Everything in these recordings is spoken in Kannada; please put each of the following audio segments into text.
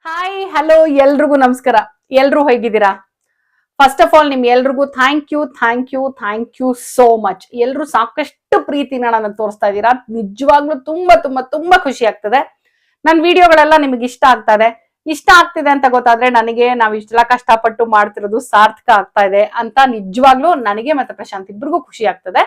ಹಾಯ್ ಹಲೋ ಎಲ್ರಿಗೂ ನಮಸ್ಕಾರ. ಎಲ್ರು ಹೇಗಿದ್ದೀರಾ? ಫಸ್ಟ್ ಆಫ್ ಆಲ್ ನಿಮ್ ಎಲ್ರಿಗೂ ಥ್ಯಾಂಕ್ ಯು ಸೋ ಮಚ್. ಎಲ್ರು ಸಾಕಷ್ಟು ಪ್ರೀತಿನ ನನಗೆ ತೋರಿಸ್ತಾ ಇದ್ದೀರಾ. ನಿಜವಾಗ್ಲೂ ತುಂಬಾ ತುಂಬಾ ತುಂಬಾ ಖುಷಿ ಆಗ್ತದೆ. ನನ್ನ ವಿಡಿಯೋಗಳೆಲ್ಲ ನಿಮಗೆ ಇಷ್ಟ ಆಗ್ತಿದೆ ಅಂತ ಗೊತ್ತಾದ್ರೆ ನನಗೆ ನಾವ್ ಇಷ್ಟೆಲ್ಲ ಕಷ್ಟಪಟ್ಟು ಮಾಡ್ತಿರೋದು ಸಾರ್ಥಕ ಆಗ್ತಾ ಇದೆ ಅಂತ ನಿಜವಾಗ್ಲೂ ನನಗೆ ಮತ್ತೆ ಪ್ರಶಾಂತ್ ಇಬ್ರಿಗೂ ಖುಷಿ ಆಗ್ತದೆ.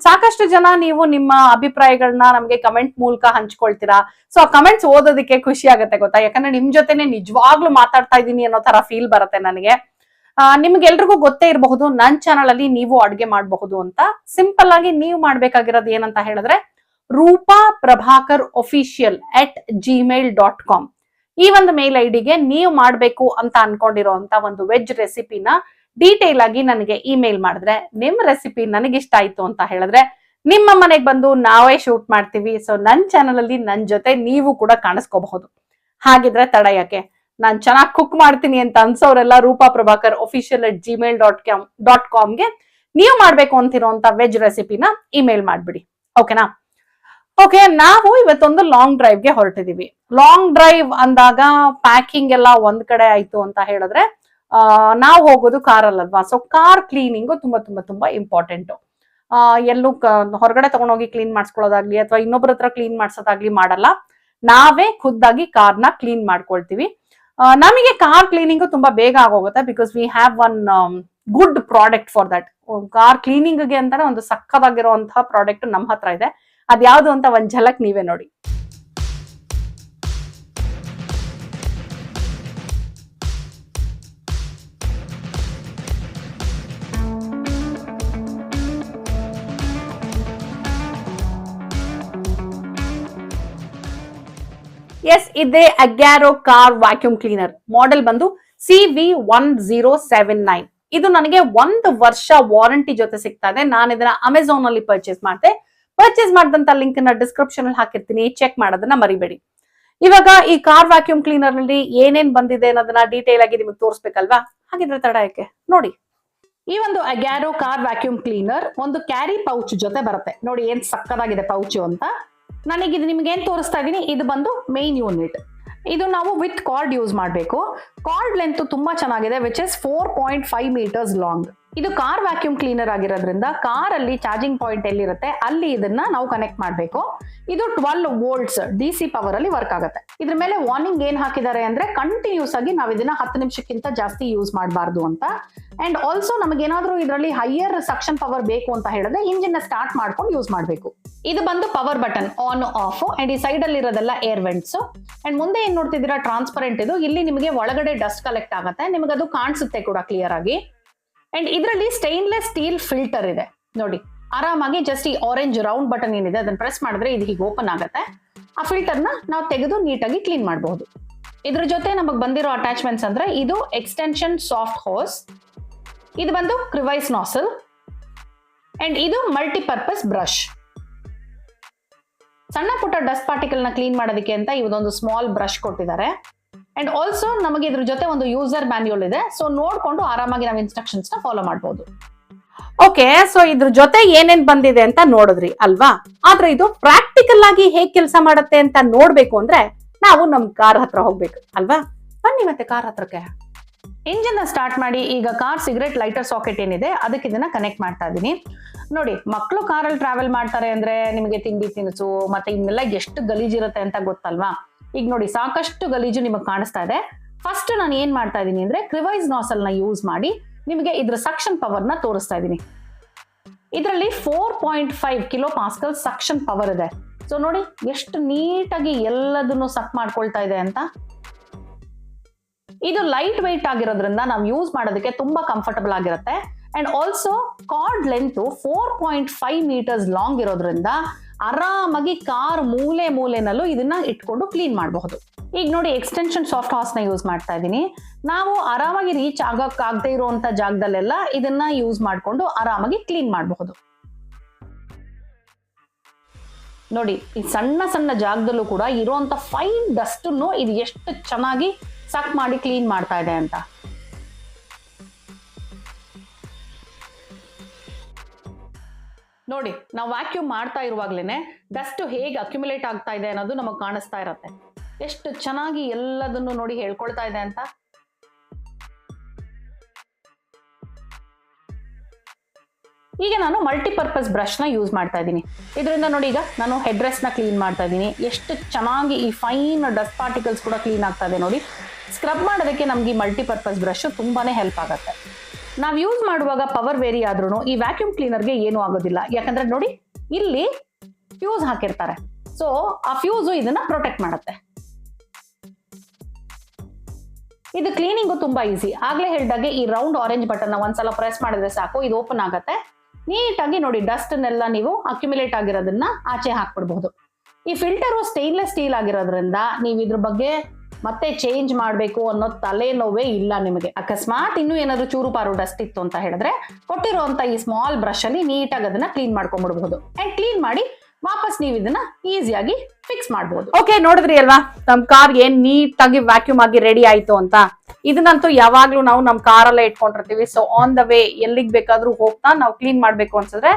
ಸಾಕಷ್ಟು ಜನ ನೀವು ನಿಮ್ಮ ಅಭಿಪ್ರಾಯಗಳನ್ನ ನಮ್ಗೆ ಕಮೆಂಟ್ ಮೂಲಕ ಹಂಚ್ಕೊಳ್ತೀರಾ. ಸೊ ಆ ಕಮೆಂಟ್ಸ್ ಓದೋದಕ್ಕೆ ಖುಷಿ ಆಗುತ್ತೆ ಗೊತ್ತಾ, ಯಾಕಂದ್ರೆ ನಿಮ್ ಜೊತೆನೆ ನಿಜವಾಗ್ಲೂ ಮಾತಾಡ್ತಾ ಇದ್ದೀನಿ ಅನ್ನೋ ತರ ಫೀಲ್ ಬರುತ್ತೆ ನನಗೆ. ನಿಮ್ಗೆಲ್ರಿಗೂ ಗೊತ್ತೇ ಇರಬಹುದು ನನ್ ಚಾನಲ್ ಅಲ್ಲಿ ನೀವು ಅಡ್ಗೆ ಮಾಡಬಹುದು ಅಂತ. ಸಿಂಪಲ್ ಆಗಿ ನೀವು ಮಾಡ್ಬೇಕಾಗಿರೋದು ಏನಂತ ಹೇಳಿದ್ರೆ ರೂಪಾ ಪ್ರಭಾಕರ್ ಒಫಿಷಿಯಲ್ @gmail.com ಈ ಒಂದು ಮೇಲ್ ಐಡಿಗೆ ನೀವು ಮಾಡ್ಬೇಕು ಅಂತ ಅನ್ಕೊಂಡಿರೋ ಅಂತ ಒಂದು ವೆಜ್ ರೆಸಿಪಿನ ಡೀಟೇಲ್ ಆಗಿ ನನಗೆ ಇಮೇಲ್ ಮಾಡಿದ್ರೆ, ನಿಮ್ ರೆಸಿಪಿ ನನಗಿಷ್ಟ ಆಯ್ತು ಅಂತ ಹೇಳಿದ್ರೆ ನಿಮ್ಮ ಮನೆಗೆ ಬಂದು ನಾವೇ ಶೂಟ್ ಮಾಡ್ತೀವಿ. ಸೊ ನನ್ ಚಾನಲ್ ಅಲ್ಲಿ ನನ್ ಜೊತೆ ನೀವು ಕೂಡ ಕಾಣಿಸ್ಕೋಬಹುದು. ಹಾಗಿದ್ರೆ ತಡ ಯಾಕೆ, ನಾನ್ ಚೆನ್ನಾಗಿ ಕುಕ್ ಮಾಡ್ತೀನಿ ಅಂತ ಅನ್ಸೋರೆಲ್ಲ ರೂಪಾ ಪ್ರಭಾಕರ್ ಒಫಿಷಿಯಲ್ @gmail.com ನೀವು ಮಾಡ್ಬೇಕು ಅಂತಿರೋಂತ ವೆಜ್ ರೆಸಿಪಿನ ಇಮೇಲ್ ಮಾಡ್ಬಿಡಿ. ಓಕೆನಾ? ಓಕೆ, ನಾವು ಇವತ್ತೊಂದು ಲಾಂಗ್ ಡ್ರೈವ್ಗೆ ಹೊರಟಿದೀವಿ. ಲಾಂಗ್ ಡ್ರೈವ್ ಅಂದಾಗ ಪ್ಯಾಕಿಂಗ್ ಎಲ್ಲ ಒಂದ್ ಕಡೆ ಆಯ್ತು ಅಂತ ಹೇಳಿದ್ರೆ ನಾವು ಹೋಗೋದು ಕಾರಲ್ಲಲ್ವಾ. ಸೊ ಕಾರ್ ಕ್ಲೀನಿಂಗು ತುಂಬಾ ತುಂಬಾ ತುಂಬಾ ಇಂಪಾರ್ಟೆಂಟ್. ಎಲ್ಲೂ ಹೊರಗಡೆ ತಗೊಂಡೋಗಿ ಕ್ಲೀನ್ ಮಾಡಿಸ್ಕೊಳ್ಳೋದಾಗ್ಲಿ ಅಥವಾ ಇನ್ನೊಬ್ಬರ ಹತ್ರ ಕ್ಲೀನ್ ಮಾಡ್ಸೋದಾಗ್ಲಿ ಮಾಡಲ್ಲ. ನಾವೇ ಖುದ್ದಾಗಿ ಕಾರ್ನ ಕ್ಲೀನ್ ಮಾಡ್ಕೊಳ್ತೀವಿ. ನಮಗೆ ಕಾರ್ ಕ್ಲೀನಿಂಗು ತುಂಬಾ ಬೇಗ ಆಗೋಗುತ್ತೆ because we have one good product for that. Car ಕ್ಲೀನಿಂಗ್ಗೆ ಅಂತಾನೆ ಒಂದು ಸಕ್ಕದಾಗಿರುವಂತಹ ಪ್ರಾಡಕ್ಟ್ ನಮ್ಮ ಹತ್ರ ಇದೆ. ಅದ್ಯಾವುದು ಅಂತ ಒಂದ್ ಝಲಕ್ ನೀವೇ ನೋಡಿ. ಎಸ್, ಇದೇ ಅಗ್ಯಾರೋ ಕಾರ್ ವ್ಯಾಕ್ಯೂಮ್ ಕ್ಲೀನರ್. ಮಾಡೆಲ್ ಬಂದು CV1079. ಇದು ನನಗೆ 1 ವರ್ಷ ವಾರಂಟಿ ಜೊತೆ ಸಿಗ್ತಾ ಇದೆ. ನಾನು ಇದನ್ನ ಅಮೆಝಾನ್ ಅಲ್ಲಿ ಪರ್ಚೇಸ್ ಮಾಡಿದಂತ ಲಿಂಕ್ ನ ಡಿಸ್ಕ್ರಿಪ್ಷನ್ ಅಲ್ಲಿ ಹಾಕಿರ್ತೀನಿ, ಚೆಕ್ ಮಾಡೋದನ್ನ ಮರಿಬೇಡಿ. ಇವಾಗ ಈ ಕಾರ್ ವ್ಯಾಕ್ಯೂಮ್ ಕ್ಲೀನರ್ ನಲ್ಲಿ ಏನೇನ್ ಬಂದಿದೆ ಅನ್ನೋದನ್ನ ಡೀಟೇಲ್ ಆಗಿ ನಿಮಗೆ ತೋರಿಸ್ಬೇಕಲ್ವಾ. ಹಾಗಿದ್ರೆ ತಡ ಯಾಕೆ, ನೋಡಿ. ಈ ಒಂದು ಅಗ್ಯಾರೋ ಕಾರ್ ವ್ಯಾಕ್ಯೂಮ್ ಕ್ಲೀನರ್ ಒಂದು ಕ್ಯಾರಿ ಪೌಚ್ ಜೊತೆ ಬರುತ್ತೆ. ನೋಡಿ ಏನ್ ಸಕ್ಕದಾಗಿದೆ ಪೌಚ್ ಅಂತ. ನನಗೆ ಇದು ನಿಮ್ಗೆ ಏನ್ ತೋರಿಸ್ತಾ ಇದೀನಿ, ಇದು ಬಂದು ಮೇನ್ ಯೂನಿಟ್. ಇದು ನಾವು ವಿತ್ ಕಾರ್ಡ್ ಯೂಸ್ ಮಾಡಬೇಕು. ಕಾರ್ಡ್ ಲೆಂತ್ ತುಂಬಾ ಚೆನ್ನಾಗಿದೆ, ವಿಚ್ ಇಸ್ 4.5 meters ಲಾಂಗ್. ಇದು ಕಾರ್ ವ್ಯಾಕ್ಯೂಮ್ ಕ್ಲೀನರ್ ಆಗಿರೋದ್ರಿಂದ ಕಾರ್ ಅಲ್ಲಿ ಚಾರ್ಜಿಂಗ್ ಪಾಯಿಂಟ್ ಎಲ್ಲಿರುತ್ತೆ ಅಲ್ಲಿ ಇದನ್ನ ನಾವು ಕನೆಕ್ಟ್ ಮಾಡಬೇಕು. ಇದು 12 volts DC ಪವರ್ ಅಲ್ಲಿ ವರ್ಕ್ ಆಗುತ್ತೆ. ಇದ್ರ ಮೇಲೆ ವಾರ್ನಿಂಗ್ ಏನ್ ಹಾಕಿದ್ದಾರೆ ಅಂದ್ರೆ ಕಂಟಿನ್ಯೂಸ್ ಆಗಿ ನಾವು ಇದನ್ನ 10 ನಿಮಿಷಕ್ಕಿಂತ ಜಾಸ್ತಿ ಯೂಸ್ ಮಾಡಬಾರ್ದು ಅಂತ. ಅಂಡ್ ಆಲ್ಸೋ ನಮಗೇನಾದ್ರೂ ಇದರಲ್ಲಿ ಹೈಯರ್ ಸಕ್ಷನ್ ಪವರ್ ಬೇಕು ಅಂತ ಹೇಳಿದ್ರೆ ಇಂಜಿನ್ ನ ಸ್ಟಾರ್ಟ್ ಮಾಡ್ಕೊಂಡು ಯೂಸ್ ಮಾಡಬೇಕು. ಇದು ಬಂದು power button on off. And ಈ ಸೈಡ್ ಅಲ್ಲಿ ಇರೋದೆಲ್ಲ ಏರ್ ವೆಂಟ್ಸ್. ಅಂಡ್ ಮುಂದೆ ಏನ್ ನೋಡ್ತಿದ್ದೀರಾ ಟ್ರಾನ್ಸ್ಪರೆಂಟ್ ಇದು. ಇಲ್ಲಿ ನಿಮಗೆ ಒಳಗಡೆ ಡಸ್ಟ್ ಕಲೆಕ್ಟ್ ಆಗುತ್ತೆ, ನಿಮಗೆ ಅದು ಕಾಣಿಸುತ್ತೆ ಕೂಡ ಕ್ಲಿಯರ್ ಆಗಿ. ಅಂಡ್ ಇದರಲ್ಲಿ ಸ್ಟೈನ್ಲೆಸ್ ಸ್ಟೀಲ್ ಫಿಲ್ಟರ್ ಇದೆ ನೋಡಿ. ಆರಾಮಾಗಿ ಜಸ್ಟ್ ಈ ಆರೆಂಜ್ ರೌಂಡ್ ಬಟನ್ ಏನಿದೆ ಅದನ್ನ ಪ್ರೆಸ್ ಮಾಡಿದ್ರೆ ಇದು ಹೀಗೆ ಓಪನ್ ಆಗುತ್ತೆ. ಆ ಫಿಲ್ಟರ್ ನ ನಾವು ತೆಗೆದು ನೀಟಾಗಿ ಕ್ಲೀನ್ ಮಾಡಬಹುದು. ಇದ್ರ ಜೊತೆ ನಮಗೆ ಬಂದಿರೋ ಅಟ್ಯಾಚ್ಮೆಂಟ್ಸ್ ಅಂದ್ರೆ ಇದು ಎಕ್ಸ್ಟೆನ್ಷನ್ ಸಾಫ್ಟ್ ಹೋಸ್, ಇದು ಬಂದು ಕ್ರಿವೈಸ್ ನಾಸಲ್, ಅಂಡ್ ಇದು ಮಲ್ಟಿಪರ್ಪಸ್ ಬ್ರಷ್. ಸಣ್ಣ ಪುಟ್ಟ ಡಸ್ಟ್ ಪಾರ್ಟಿಕಲ್ ನ ಕ್ಲೀನ್ ಮಾಡೋದಕ್ಕೆ ಅಂತ ಇವೊಂದು ಸ್ಮಾಲ್ ಬ್ರಷ್ ಕೊಟ್ಟಿದ್ದಾರೆ. ಅಂಡ್ ಆಲ್ಸೋ ನಮಗೆ ಇದ್ರ ಜೊತೆ ಒಂದು ಯೂಸರ್ ಮ್ಯಾನ್ಯುಯಲ್ ಇದೆ. ಸೊ ನೋಡ್ಕೊಂಡು ಆರಾಮಾಗಿ ನಾವು ಇನ್ಸ್ಟ್ರಕ್ಷನ್ಸ್ ನ ಫಾಲೋ ಮಾಡಬಹುದು. ಓಕೆ, ಸೊ ಇದ್ರ ಜೊತೆ ಏನೇನ್ ಬಂದಿದೆ ಅಂತ ನೋಡಿದ್ರಿ ಅಲ್ವಾ. ಆದ್ರೆ ಇದು ಪ್ರಾಕ್ಟಿಕಲ್ ಆಗಿ ಹೇಗ್ ಕೆಲಸ ಮಾಡುತ್ತೆ ಅಂತ ನೋಡ್ಬೇಕು ಅಂದ್ರೆ ನಾವು ನಮ್ ಕಾರ್ ಹತ್ರ ಹೋಗ್ಬೇಕು ಅಲ್ವಾ. ಬನ್ನಿ ಮತ್ತೆ ಕಾರ್ ಹತ್ರಕ್ಕೆ. ಇಂಜಿನ್ ನ ಸ್ಟಾರ್ಟ್ ಮಾಡಿ ಈಗ ಕಾರ್ ಸಿಗರೆಟ್ ಲೈಟರ್ ಸಾಕೆಟ್ ಏನಿದೆ ಅದಕ್ಕೆ ಇದನ್ನ ಕನೆಕ್ಟ್ ಮಾಡ್ತಾ ಇದೀನಿ. ನೋಡಿ, ಮಕ್ಕಳು ಕಾರಲ್ಲಿ ಟ್ರಾವೆಲ್ ಮಾಡ್ತಾರೆ ಅಂದ್ರೆ ನಿಮಗೆ ತಿಂಡಿ ತಿನಿಸು ಮತ್ತೆ ಇನ್ನೆಲ್ಲ ಎಷ್ಟು ಗಲೀಜಿರುತ್ತೆ ಅಂತ ಗೊತ್ತಲ್ವಾ. ಈಗ ನೋಡಿ ಸಾಕಷ್ಟು ಗಲೀಜು ನಿಮಗೆ ಕಾಣಿಸ್ತಾ ಇದೆ. ಫಸ್ಟ್ ನಾನು ಏನ್ ಮಾಡ್ತಾ ಇದೀನಿ ಅಂದ್ರೆ ಕ್ರಿವೈಸ್ ನಾಸಲ್ ನ ಯೂಸ್ ಮಾಡಿ ನಿಮಗೆ ಇದ್ರ ಸಕ್ಷನ್ ಪವರ್ ನ ತೋರಿಸ್ತಾ ಇದೀನಿ. ಇದರಲ್ಲಿ 4.5 kPa ಸಕ್ಷನ್ ಪವರ್ ಇದೆ. ಸೊ ನೋಡಿ ಎಷ್ಟು ನೀಟಾಗಿ ಎಲ್ಲದನ್ನು ಸಕ್ ಮಾಡ್ಕೊಳ್ತಾ ಇದೆ ಅಂತ. ಇದು ಲೈಟ್ ವೆಯ್ಟ್ ಆಗಿರೋದ್ರಿಂದ ನಾವು ಯೂಸ್ ಮಾಡೋದಕ್ಕೆ ತುಂಬಾ ಕಂಫರ್ಟಬಲ್ ಆಗಿರುತ್ತೆ. And also card length 4.5 meters long ಇರೋದ್ರಿಂದ ಆರಾಮಾಗಿ ಕಾರ್ ಮೂಲೆನಲ್ಲೂ ಇದನ್ನ ಇಟ್ಕೊಂಡು ಕ್ಲೀನ್ ಮಾಡಬಹುದು. ಈಗ ನೋಡಿ ಎಕ್ಸ್ಟೆನ್ಷನ್ ಸಾಫ್ಟ್ ಹಾಸ್ ನ ಯೂಸ್ ಮಾಡ್ತಾ ಇದ್ದೀನಿ. ನಾವು ಆರಾಮಾಗಿ ರೀಚ್ ಆಗಕ್ಕಾಗದೇ ಇರುವಂತ ಜಾಗದಲ್ಲೆಲ್ಲ ಇದನ್ನ ಯೂಸ್ ಮಾಡ್ಕೊಂಡು ಆರಾಮಾಗಿ ಕ್ಲೀನ್ ಮಾಡಬಹುದು. ನೋಡಿ ಈ ಸಣ್ಣ ಸಣ್ಣ ಜಾಗದಲ್ಲೂ ಕೂಡ ಇರುವಂತ ಫೈನ್ ಡಸ್ಟ್ ಇದು ಎಷ್ಟು ಚೆನ್ನಾಗಿ ಸಕ್ ಮಾಡಿ ಕ್ಲೀನ್ ಮಾಡ್ತಾ ಇದೆ ಅಂತ. ನೋಡಿ, ನಾವು ವ್ಯಾಕ್ಯೂಮ್ ಮಾಡ್ತಾ ಇರುವಾಗ್ಲೇನೆ ಡಸ್ಟ್ ಹೇಗೆ ಅಕ್ಯುಮುಲೇಟ್ ಆಗ್ತಾ ಇದೆ ಅನ್ನೋದು ನಮಗೆ ಕಾಣಿಸ್ತಾ ಇರತ್ತೆ. ಎಷ್ಟು ಚೆನ್ನಾಗಿ ಎಲ್ಲದನ್ನು ನೋಡಿ ಹೇಳ್ಕೊಳ್ತಾ ಇದೆ ಅಂತ. ಈಗ ನಾನು ಮಲ್ಟಿಪರ್ಪಸ್ ಬ್ರಷ್ ನ ಯೂಸ್ ಮಾಡ್ತಾ ಇದ್ದೀನಿ. ಇದರಿಂದ ನೋಡಿ ಈಗ ನಾನು ಹೆಡ್ ರೆಸ್ಟ್ ನ ಕ್ಲೀನ್ ಮಾಡ್ತಾ ಇದ್ದೀನಿ. ಎಷ್ಟು ಚೆನ್ನಾಗಿ ಈ ಫೈನ್ ಡಸ್ಟ್ ಪಾರ್ಟಿಕಲ್ಸ್ ಕೂಡ ಕ್ಲೀನ್ ಆಗ್ತಾ ಇದೆ ನೋಡಿ. ಸ್ಕ್ರಬ್ ಮಾಡೋದಕ್ಕೆ ನಮ್ಗೆ ಈ ಮಲ್ಟಿಪರ್ಪಸ್ ಬ್ರಷ್ ತುಂಬಾನೇ ಹೆಲ್ಪ್ ಆಗುತ್ತೆ. ನಾವು ಯೂಸ್ ಮಾಡುವಾಗ ಪವರ್ ವೇರಿ ಆದ್ರೂ ಈ ವ್ಯಾಕ್ಯೂಮ್ ಕ್ಲೀನರ್ಗೆ ಏನೂ ಆಗೋದಿಲ್ಲ. ಯಾಕಂದ್ರೆ ನೋಡಿ ಇಲ್ಲಿ ಫ್ಯೂಸ್ ಹಾಕಿರ್ತಾರೆ. ಸೊ ಆ ಫ್ಯೂಸು ಇದನ್ನ ಪ್ರೊಟೆಕ್ಟ್ ಮಾಡುತ್ತೆ. ಇದು ಕ್ಲೀನಿಂಗು ತುಂಬಾ ಈಸಿ. ಆಗ್ಲೇ ಹೇಳಿದಾಗೆ ಈ ರೌಂಡ್ ಆರೆಂಜ್ ಬಟನ್ ಒಂದ್ಸಲ ಪ್ರೆಸ್ ಮಾಡಿದ್ರೆ ಸಾಕು, ಇದು ಓಪನ್ ಆಗುತ್ತೆ. ನೀಟಾಗಿ ನೋಡಿ ಡಸ್ಟ್ನೆಲ್ಲ ನೀವು ಅಕ್ಯುಮುಲೇಟ್ ಆಗಿರೋದನ್ನ ಆಚೆ ಹಾಕ್ಬಿಡ್ಬಹುದು. ಈ ಫಿಲ್ಟರು ಸ್ಟೇನ್ಲೆಸ್ ಸ್ಟೀಲ್ ಆಗಿರೋದ್ರಿಂದ ನೀವು ಇದ್ರ ಬಗ್ಗೆ ಮತ್ತೆ ಚೇಂಜ್ ಮಾಡಬೇಕು ಅನ್ನೋ ತಲೆನೋವೇ ಇಲ್ಲ ನಿಮಗೆ. ಅಕಸ್ಮಾತ್ ಇನ್ನೂ ಏನಾದ್ರು ಚೂರು ಪಾರು ಡಸ್ಟ್ ಇತ್ತು ಅಂತ ಹೇಳಿದ್ರೆ ಕೊಟ್ಟಿರುವಂತ ಈ ಸ್ಮಾಲ್ ಬ್ರಷ್ ಅಲ್ಲಿ ನೀಟಾಗಿ ಅದನ್ನ ಕ್ಲೀನ್ ಮಾಡ್ಕೊಂಡ್ಬಿಡ್ಬಹುದು. ಅಂಡ್ ಕ್ಲೀನ್ ಮಾಡಿ ವಾಪಸ್ ನೀವು ಇದನ್ನ ಈಸಿಯಾಗಿ ಫಿಕ್ಸ್ ಮಾಡಬಹುದು. ಓಕೆ, ನೋಡಿದ್ರಿ ಅಲ್ವಾ ನಮ್ ಕಾರ್ ಏನ್ ನೀಟಾಗಿ ವ್ಯಾಕ್ಯೂಮ್ ಆಗಿ ರೆಡಿ ಆಯ್ತು ಅಂತ. ಇದನ್ನಂತೂ ಯಾವಾಗ್ಲೂ ನಾವು ನಮ್ ಕಾರಲ್ಲೇ ಇಟ್ಕೊಂಡಿರ್ತೀವಿ. ಸೊ ಆನ್ ದ ವೇ ಎಲ್ಲಿಗ್ ಬೇಕಾದ್ರೂ ಹೋಗ್ತಾ ನಾವು ಕ್ಲೀನ್ ಮಾಡ್ಬೇಕು ಅನ್ಸಿದ್ರೆ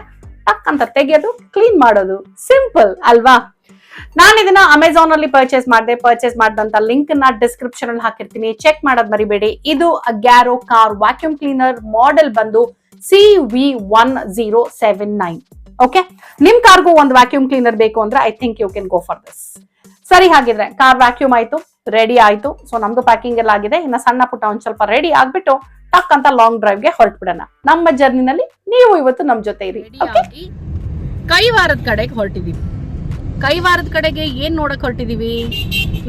ಟಕ್ ಅಂತ ತೆಗೆಯೋದು, ಕ್ಲೀನ್ ಮಾಡೋದು. ಸಿಂಪಲ್ ಅಲ್ವಾ? ನಾನು ಇದನ್ನ ಅಮೆಝಾನ್ ಅಲ್ಲಿ ಪರ್ಚೇಸ್ ಮಾಡಿದಂತ ಲಿಂಕ್ ನ ಡಿಸ್ಕ್ರಿಪ್ಷನ್ ಅಲ್ಲಿ ಹಾಕಿರ್ತೀನಿ, ಚೆಕ್ ಮಾಡೋದ್ ಮರಿಬೇಡಿ. ಇದು Garo car vacuum cleaner, model ಬಂದು CV1079. ಓಕೆ, ನಿಮ್ ಕಾರ್ಗೂ ಒಂದು ವ್ಯಾಕ್ಯೂಮ್ ಕ್ಲೀನರ್ ಬೇಕು ಅಂದ್ರೆ I think you can go for this. ಸರಿ, ಹಾಗಿದ್ರೆ ಕಾರ್ ವ್ಯಾಕ್ಯೂಮ್ ಆಯ್ತು, ರೆಡಿ ಆಯ್ತು. ಸೊ ನಮ್ದು ಪ್ಯಾಕಿಂಗ್ ಎಲ್ಲ ಆಗಿದೆ. ಇನ್ನ ಸಣ್ಣ ಪುಟ್ಟ ಒಂದ್ ಸ್ವಲ್ಪ ರೆಡಿ ಆಗ್ಬಿಟ್ಟು ಟಕ್ ಅಂತ ಲಾಂಗ್ ಡ್ರೈವ್ಗೆ ಹೊರಟ್ಬಿಡೋಣ. ನಮ್ಮ ಜರ್ನಿನಲ್ಲಿ ನೀವು ಇವತ್ತು ನಮ್ ಜೊತೆ ಇರಿ. ಕೈವಾರದ ಕಡೆಗೆ ಹೊರಟಿದೀವಿ. ಕೈವಾರದ ಕಡೆಗೆ ಏನ್ ನೋಡಕ್ ಹೊರಟಿದೀವಿ,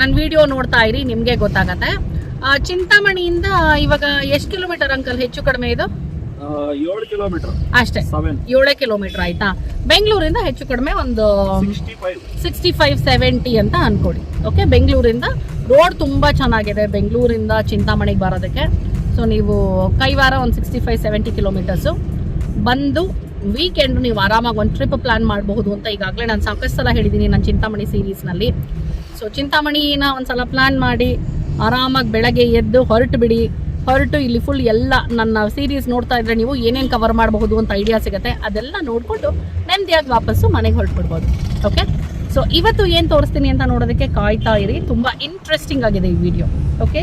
ನನ್ ವಿಡಿಯೋ ನೋಡ್ತಾ ಇರಿ, ನಿಮ್ಗೆ ಗೊತ್ತಾಗತ್ತೆ. ಚಿಂತಾಮಣಿಯಿಂದ ಇವಾಗ ಎಷ್ಟು ಕಿಲೋಮೀಟರ್ ಅಂಕಲ್ ಹೆಚ್ಚು ಕಡಿಮೆ ಇದು? 7 ಕಿಲೋಮೀಟರ್ ಅಷ್ಟೇ, 7 ಕಿಲೋಮೀಟರ್ ಆಯ್ತಾ. ಬೆಂಗಳೂರಿಂದ ಹೆಚ್ಚು ಕಡಿಮೆ ಒಂದು 65-70 ಅಂತ ಅನ್ಕೊಡಿ. ಓಕೆ, ಬೆಂಗಳೂರಿಂದ ರೋಡ್ ತುಂಬಾ ಚೆನ್ನಾಗಿದೆ ಬೆಂಗಳೂರಿಂದ ಚಿಂತಾಮಣಿಗೆ ಬರೋದಕ್ಕೆ. ಸೊ ನೀವು ಕೈವಾರ ಒಂದು 65-70 ಕಿಲೋಮೀಟರ್ಸು ಬಂದು ವೀಕೆಂಡ್ ನೀವು ಆರಾಮಾಗಿ ಒಂದು ಟ್ರಿಪ್ ಪ್ಲಾನ್ ಮಾಡಬಹುದು ಅಂತ ಈಗಾಗಲೇ ನಾನು ಸಾಕಷ್ಟು ಸಲ ಹೇಳಿದ್ದೀನಿ ನನ್ನ ಚಿಂತಾಮಣಿ ಸೀರೀಸ್ನಲ್ಲಿ. ಸೊ ಚಿಂತಾಮಣಿನ ಒಂದ್ಸಲ ಪ್ಲಾನ್ ಮಾಡಿ ಆರಾಮಾಗಿ ಬೆಳಗ್ಗೆ ಎದ್ದು ಹೊರಟು ಇಲ್ಲಿ ಫುಲ್ ಎಲ್ಲ ನನ್ನ ಸೀರೀಸ್ ನೋಡ್ತಾ ಇದ್ರೆ ನೀವು ಏನೇನು ಕವರ್ ಮಾಡಬಹುದು ಅಂತ ಐಡಿಯಾ ಸಿಗುತ್ತೆ. ಅದೆಲ್ಲ ನೋಡಿಕೊಂಡು ನೆಮ್ಮದಿಯಾಗಿ ವಾಪಸ್ಸು ಮನೆಗೆ ಹೊರಟ್ಬಿಡ್ಬೋದು. ಓಕೆ, ಸೊ ಇವತ್ತು ಏನು ತೋರಿಸ್ತೀನಿ ಅಂತ ನೋಡೋದಕ್ಕೆ ಕಾಯ್ತಾ ಇರಿ. ತುಂಬ ಇಂಟ್ರೆಸ್ಟಿಂಗ್ ಆಗಿದೆ ಈ ವಿಡಿಯೋ. ಓಕೆ,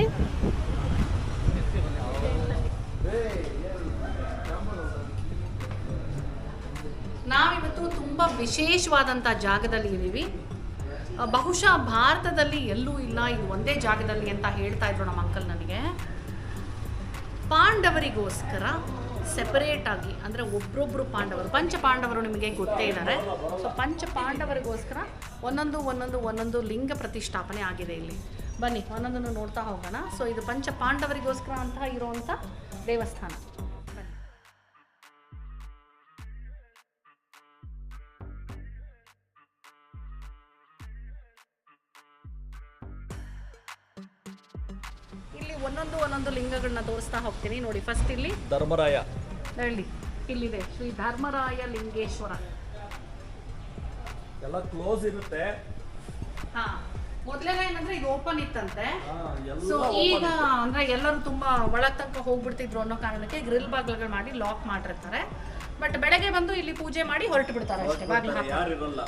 ನಾವಿವತ್ತು ತುಂಬ ವಿಶೇಷವಾದಂಥ ಜಾಗದಲ್ಲಿ ಇದ್ದೀವಿ. ಬಹುಶಃ ಭಾರತದಲ್ಲಿ ಎಲ್ಲೂ ಇಲ್ಲ, ಇದು ಒಂದೇ ಜಾಗದಲ್ಲಿ ಅಂತ ಹೇಳ್ತಾ ಇದ್ರು ನಮ್ಮ ಅಂಕಲ್ ನನಗೆ. ಪಾಂಡವರಿಗೋಸ್ಕರ ಸೆಪರೇಟ್ ಆಗಿ, ಅಂದರೆ ಒಬ್ಬೊಬ್ಬರು ಪಾಂಡವರು, ಪಂಚಪಾಂಡವರು ನಿಮಗೆ ಗೊತ್ತೇ ಇದ್ದಾರೆ. ಸೊ ಪಂಚಪಾಂಡವರಿಗೋಸ್ಕರ ಒಂದೊಂದು ಲಿಂಗ ಪ್ರತಿಷ್ಠಾಪನೆ ಆಗಿದೆ ಇಲ್ಲಿ. ಬನ್ನಿ ಒಂದೊಂದನ್ನು ನೋಡ್ತಾ ಹೋಗೋಣ. ಸೊ ಇದು ಪಂಚಪಾಂಡವರಿಗೋಸ್ಕರ ಅಂತ ಇರುವಂಥ ದೇವಸ್ಥಾನ. ಇಲ್ಲಿ ಒಂದೊಂದು ಲಿಂಗಗಳನ್ನ ತೋರಿಸ್ತಾ ಹೋಗ್ತೀನಿ ನೋಡಿ. ಫಸ್ಟ್ ಇಲ್ಲಿ ಧರ್ಮರಾಯ, ಹೇಳಿ, ಇಲ್ಲಿದೆ ಶ್ರೀ ಧರ್ಮರಾಯ ಲಿಂಗೇಶ್ವರ. ಎಲ್ಲ ಕ್ಲೋಸ್ ಇರುತ್ತೆ. ಹಾ, ಮೊದಲೆಲ್ಲ ಏನಂದ್ರೆ ಇದು ಓಪನ್ ಇತ್ತಂತೆ. ಸೊ ಈಗ ಅಂದ್ರೆ ಎಲ್ಲರೂ ತುಂಬಾ ಒಳಗ್ ತನಕ ಹೋಗ್ಬಿಡ್ತಿದ್ರು ಅನ್ನೋ ಕಾರಣಕ್ಕೆ ಗ್ರಿಲ್ ಬಾಗಿಲುಗಳು ಮಾಡಿ ಲಾಕ್ ಮಾಡಿರ್ತಾರೆ. ಬಟ್ ಬೆಳಗ್ಗೆ ಬಂದು ಇಲ್ಲಿ ಪೂಜೆ ಮಾಡಿ ಹೊರಟು ಬಿಡ್ತಾರೆ ಅಷ್ಟೇ. ಬಾಗಿಲು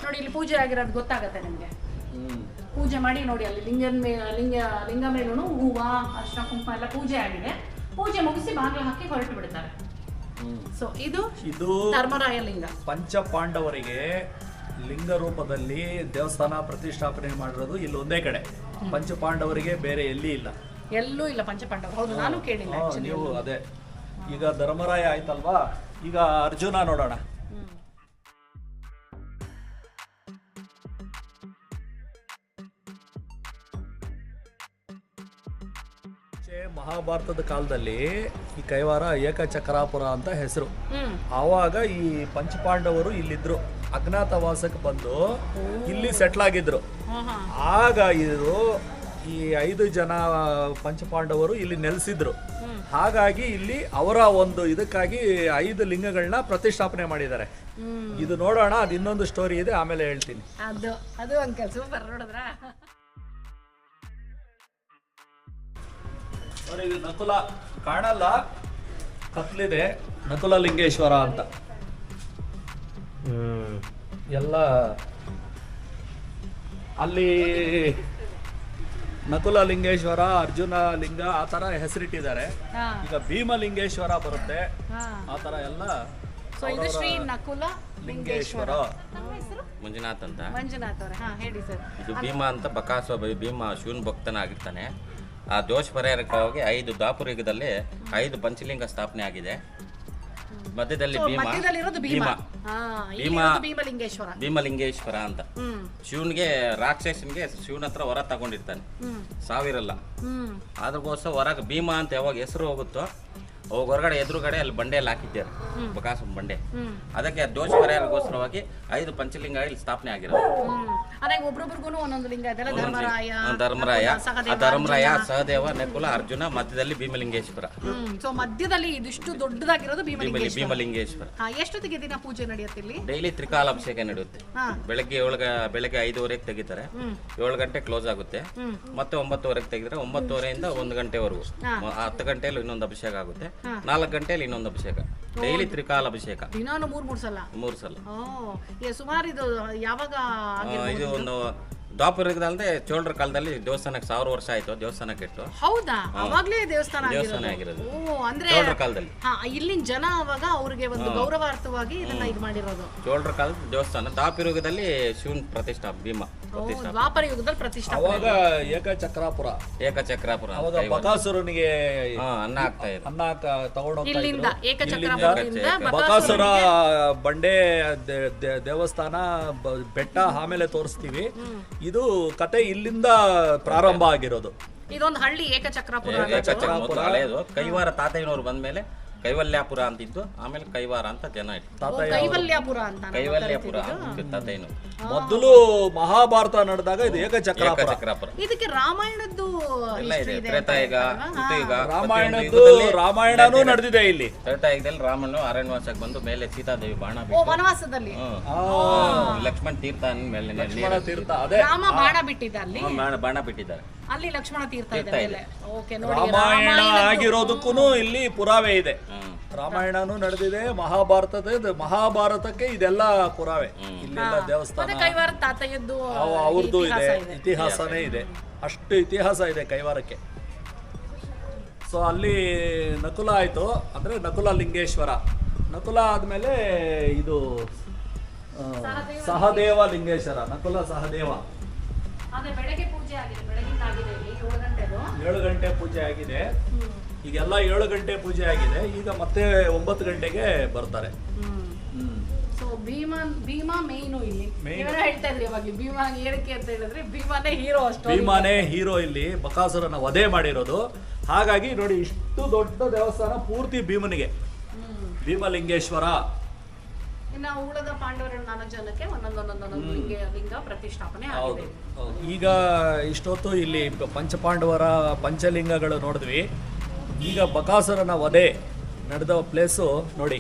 ನೋಡಿ, ಇಲ್ಲಿ ಪೂಜೆ ಆಗಿರೋದು ಗೊತ್ತಾಗತ್ತೆ ನಿಮ್ಗೆ. ಪೂಜೆ ಮಾಡಿ ನೋಡಿ, ಅಲ್ಲಿ ಲಿಂಗ ಮೇಲೂ ಹೂವ, ಅರ್ಶಿನ ಕುಂಕುಮ ಎಲ್ಲ ಪೂಜೆ ಆಗಿದೆ. ಪೂಜೆ ಮುಗಿಸಿ ಬಾಗಿಲು ಹಾಕಿ ಹೊರಟು ಬಿಡ್ತಾರೆ. ಸೊ ಇದು ಧರ್ಮರಾಯ ಲಿಂಗ. ಪಂಚ ಪಾಂಡವರಿಗೆ ಲಿಂಗ ರೂಪದಲ್ಲಿ ದೇವಸ್ಥಾನ ಪ್ರತಿಷ್ಠಾಪನೆ ಮಾಡಿರೋದು ಇಲ್ಲಿ ಒಂದೇ ಕಡೆ. ಪಂಚ ಪಾಂಡವರಿಗೆ ಬೇರೆ ಎಲ್ಲಿ ಇಲ್ಲ, ಎಲ್ಲೂ ಇಲ್ಲ ಪಂಚಪಾಂಡವರು. ಹೌದು, ನಾನು ಕೇಳಿಲ್ಲ. ನೀವು ಅದೇ ಈಗ ಧರ್ಮರಾಯ ಆಯ್ತಲ್ವಾ, ಈಗ ಅರ್ಜುನ ನೋಡೋಣ. ಮಹಾಭಾರತದ ಕಾಲದಲ್ಲಿ ಈ ಕೈವಾರ ಏಕಚಕ್ರಾಪುರ ಅಂತ ಹೆಸರು. ಆವಾಗ ಈ ಪಂಚಪಾಂಡವರು ಇಲ್ಲಿದ್ರು, ಅಜ್ಞಾತವಾಸಕ್ಕೆ ಬಂದು ಇಲ್ಲಿ ಸೆಟ್ಲ್ ಆಗಿದ್ರು. ಆಗ ಇದು ಈ 5 ಜನ ಪಂಚಪಾಂಡವರು ಇಲ್ಲಿ ನೆಲೆಸಿದ್ರು. ಹಾಗಾಗಿ ಇಲ್ಲಿ ಅವರ ಒಂದು ಇದಕ್ಕಾಗಿ 5 ಲಿಂಗಗಳನ್ನ ಪ್ರತಿಷ್ಠಾಪನೆ ಮಾಡಿದ್ದಾರೆ. ಇದು ನೋಡೋಣ, ಅದು ಇನ್ನೊಂದು ಸ್ಟೋರಿ ಇದೆ, ಆಮೇಲೆ ಹೇಳ್ತೀನಿ. ಅದು ಅಂಕಲ್ ಸೂಪರ್. ನೋಡಿದ್ರ ಇದು ನಕುಲ ಕಾಣಲ್ಲ, ಕತ್ಲಿದೆ, ನಕುಲ ಲಿಂಗೇಶ್ವರ ಅಂತ. ಎಲ್ಲ ಅಲ್ಲಿ ನಕುಲ ಲಿಂಗೇಶ್ವರ, ಅರ್ಜುನ ಲಿಂಗ ಆ ತರ ಹೆಸರಿಟ್ಟಿದ್ದಾರೆ. ಈಗ ಭೀಮಲಿಂಗೇಶ್ವರ ಬರುತ್ತೆ, ಆ ತರ ಎಲ್ಲ. ಸೊ ಇದು ಶ್ರೀ ನಕುಲ ಲಿಂಗೇಶ್ವರ. ಮಂಜುನಾಥ್ ಅಂತ. ಮಂಜುನಾಥ್ ಅವರೇ, ಹಾ ಹೇಳಿ ಸರ್. ಇದು ಭೀಮ ಅಂತ ಬಕಾಸುರ ಭೀಮ ಶಿವನ ಭಕ್ತನಾಗಿರ್ತಾನೆ. ಆ ದೋಷ ಪರಿಹಾರಕ್ಕಾಗಿ 5 ದ್ವಾಪರ ಯುಗದಲ್ಲಿ 5 ಪಂಚಲಿಂಗ ಸ್ಥಾಪನೆ ಆಗಿದೆ. ಮಧ್ಯದಲ್ಲಿ ಭೀಮಲಿಂಗೇಶ್ವರ ಅಂತ. ಶಿವನಿಗೆ ರಾಕ್ಷಸನಿಗೆ ಶಿವನ ಹತ್ರ ವರ ತಗೊಂಡಿರ್ತಾನೆ, ಸಾವಿರಲ್ಲ. ಅದಕ್ಕೋಸ್ಕರ ಹೊರಗೆ ಭೀಮ ಅಂತ ಯಾವಾಗ ಹೆಸರು ಹೋಗುತ್ತೋ ಅವಾಗ ಹೊರಗಡೆ ಎದುರುಗಡೆ ಅಲ್ಲಿ ಬಂಡೆಯಲ್ಲಿ ಹಾಕಿದ್ದಾರೆ, ಬಕಾಸುರ ಬಂಡೆ. ಅದಕ್ಕೆ ದೋಷ ಪರಿಹಾರಕ್ಕೋಸ್ಕರವಾಗಿ 5 ಪಂಚಲಿಂಗ ಇಲ್ಲಿ ಸ್ಥಾಪನೆ ಆಗಿರೋದು. ಧರ್ಮರಾಯ, ಸಹದೇವ, ನಕುಲ, ಅರ್ಜುನ, ಮಧ್ಯದಲ್ಲಿ ಭೀಮಲಿಂಗೇಶ್ವರ. ಮಧ್ಯದಲ್ಲಿ ಇದಿಷ್ಟು ದೊಡ್ಡದಾಗಿರೋದು ಭೀಮಲಿಂಗೇಶ್ವರ. ಎಷ್ಟೊತ್ತಿಗೆ ದಿನ ಪೂಜೆ ನಡೆಯುತ್ತೆ ಇಲ್ಲಿ? ಡೈಲಿ ತ್ರಿಕಾಲ ಅಭಿಷೇಕ ನಡೆಯುತ್ತೆ. ಬೆಳಗ್ಗೆ 5:30ಗೆ ತೆಗಿತಾರೆ, 7 ಗಂಟೆ ಕ್ಲೋಸ್ ಆಗುತ್ತೆ. ಮತ್ತೆ 9:30ಗೆ ತೆಗಿದ್ರೆ 9:30ಇಂದ 1 ಗಂಟೆವರೆಗೂ. 10 ಗಂಟೆಯಲ್ಲಿ ಇನ್ನೊಂದು ಅಭಿಷೇಕ ಆಗುತ್ತೆ, 4 ಗಂಟೆಯಲ್ಲಿ ಇನ್ನೊಂದು ಅಭಿಷೇಕ. ಡೈಲಿ ತ್ರಿಕಾಲ ಅಭಿಷೇಕ ದಿನಾನು 3 ಸಲ. 3 ಸಲ. ಸುಮಾರು ಇದು ಯಾವಾಗ ಇದು ಒಂದು ದ್ವಾಪರ ಯುಗದಲ್ಲದೆ ಚೋಳರ ಕಾಲದಲ್ಲಿ ದೇವಸ್ಥಾನಕ್ಕೆ 1000 ವರ್ಷ ಆಯ್ತು. ದೇವಸ್ಥಾನ ಕೆಟ್ಟು. ಹೌದಾ? ಅವಾಗ್ಲೇ ದೇವಸ್ಥಾನ ಆಗಿರೋದು ಅಂದ್ರೆ ಚೋಳರ ಕಾಲದಲ್ಲಿ. ಇಲ್ಲಿನ ಜನ ಅವಾಗ ಅವ್ರಿಗೆ ಒಂದು ಗೌರವಾರ್ಥವಾಗಿ ಇದನ್ನ ಇದು ಮಾಡಿರೋದು. ಚೋಳರ ಕಾಲದ ದೇವಸ್ಥಾನ. ದ್ವಾಪರ ಯುಗದಲ್ಲಿ ಶಿವನ್ ಪ್ರತಿಷ್ಠಾ, ಭೀಮ ಪ್ರತಿಷ್ಠಾ. ದ್ವಾಪರ ಯುಗದಲ್ಲಿ ಪ್ರತಿಷ್ಠಾ. ಅವಾಗ ಏಕಚಕ್ರಾಪುರ. ಅವಾಗ ಬಕಾಸುರನಿಗೆ ಅನ್ನ ಹಾಕ್ತಾ ಇದ್ರು. ಅನ್ನ ತಗೊಂಡೋಗ್ತಾ ಇಲ್ಲಿಂದ ಏಕಚಕ್ರಾಪುರದಿಂದ ಬಕಾಸುರ ಬಂಡೆ ದೇವಸ್ಥಾನ ಬೆಟ್ಟ ಆಮೇಲೆ ತೋರಿಸ್ತೀವಿ. ಇದು ಕತೆ ಇಲ್ಲಿಂದ ಪ್ರಾರಂಭ ಆಗಿರೋದು. ಇದೊಂದು ಹಳ್ಳಿ ಏಕಚಕ್ರಾಪುರ. ಹಳೆಯದು. ಕೈವಾರ ತಾತಯ್ಯನವ್ರು ಬಂದ್ಮೇಲೆ ಕೈವಲ್ಯಾಪುರ ಅಂತಿತ್ತು, ಆಮೇಲೆ ಕೈವಾರ ಅಂತ ಜನ ಇತ್ತು. ಕೈವಲ್ಯಾಪುರ ಅಂತ ತಾತಯ್ಯನವ್ರು. ಮೊದಲು ಮಹಾಭಾರತ ನಡೆದಾಗ ಇದು ಏಕಚಕ್ರಾಪುರ. ಇದಕ್ಕೆ ರಾಮಾಯಣದ್ದು ಎಲ್ಲ ಇದೆ. ತ್ರೇತಾಯುಗ, ಕೃತಯುಗ, ರಾಮಾಯಣನೂ ನಡೆದಿದೆ ಇಲ್ಲಿ. ತ್ರೇತಾಯುಗದಲ್ಲಿ ರಾಮನು ಅರಣ್ಯವಾಸಕ್ಕೆ ಬಂದು ಮೇಲೆ ಸೀತಾದೇವಿ ಬಾಣ ಬಿಟ್ಟು ವನವಾಸದಲ್ಲಿ ಲಕ್ಷ್ಮಣ ತೀರ್ಥ ಮೇಲೆ ರಾಮ ಬಾಣ ಬಿಟ್ಟಿದ್ದ ಅಲ್ಲಿ, ಬಾಣ ಬಿಟ್ಟಿದ್ದಾರೆ. ಅಲ್ಲಿ ಲಕ್ಷ್ಮಣ ತೀರ್ಥ ಇದೆ. ರಾಮಾಯಣ ಆಗಿರೋದಕ್ಕೂ ಇಲ್ಲಿ ಪುರಾವೆ ಇದೆ. ರಾಮಾಯಣನೂ ನಡೆದಿದೆ, ಮಹಾಭಾರತಕ್ಕೆ ಇದೆಲ್ಲ ಪುರಾವೆ. ಇಲ್ಲೆಲ್ಲ ದೇವಸ್ಥಾನ, ಕೈವಾರ ತಾತಯ್ಯದ್ದು ಅವ್ರದ್ದು ಇದೆ, ಇತಿಹಾಸನೇ ಇದೆ. ಅಷ್ಟು ಇತಿಹಾಸ ಇದೆ ಕೈವಾರಕ್ಕೆ. ಸೊ ಅಲ್ಲಿ ನಕುಲ ಆಯ್ತು, ಅಂದ್ರೆ ನಕುಲ ಲಿಂಗೇಶ್ವರ. ನಕುಲ ಆದ್ಮೇಲೆ ಇದು ಸಹದೇವ ಲಿಂಗೇಶ್ವರ. ನಕುಲ ಸಹದೇವ. ಬೆಳಗ್ಗೆ ಪೂಜೆ ಆಗಿದೆ, ಬೆಳಗಿನ ಆಗಿದೆ, 7 ಗಂಟೆ ಪೂಜೆ ಆಗಿದೆ. ಈಗೆಲ್ಲ 7 ಗಂಟೆ ಪೂಜೆ ಆಗಿದೆ. ಈಗ ಮತ್ತೆ 9 ಗಂಟೆಗೆ ಬರ್ತಾರೆ. ಸೊ ಭೀಮಾ ಮೇಯ್ನು ಇಲ್ಲಿ. ಹೇಳ್ತಾ ಇದ್ರಿ ಇವಾಗ ಭೀಮಾ ಏನಕ್ಕೆ ಅಂತ ಹೇಳಿದ್ರೆ ಭೀಮಾನೇ ಹೀರೋ. ಅಷ್ಟು ಭೀಮಾನೇ ಹೀರೋ ಇಲ್ಲಿ. ಬಕಾಸುರನ ವಧೆ ಮಾಡಿರೋದು. ಹಾಗಾಗಿ ನೋಡಿ, ಇಷ್ಟು ದೊಡ್ಡ ದೇವಸ್ಥಾನ ಪೂರ್ತಿ ಭೀಮನಿಗೆ, ಭೀಮಲಿಂಗೇಶ್ವರ. ಇನ್ನು ಉಳಿದ ಪಾಂಡವರ 4 ಜನಕ್ಕೆ ಒಂದೊಂದೊಂದೊಂದೊಂದು ಲಿಂಗ ಪ್ರತಿಷ್ಠಾಪನೆ ಆಗಿದೆ. ಈಗ ಇಷ್ಟೊತ್ತು ಇಲ್ಲಿ ಪಂಚಪಾಂಡವರ ಪಂಚಲಿಂಗಗಳು ನೋಡಿದ್ವಿ. ಈಗ ಬಕಾಸುರನ ವಧೆ ನಡೆದ ಪ್ಲೇಸು ನೋಡಿ,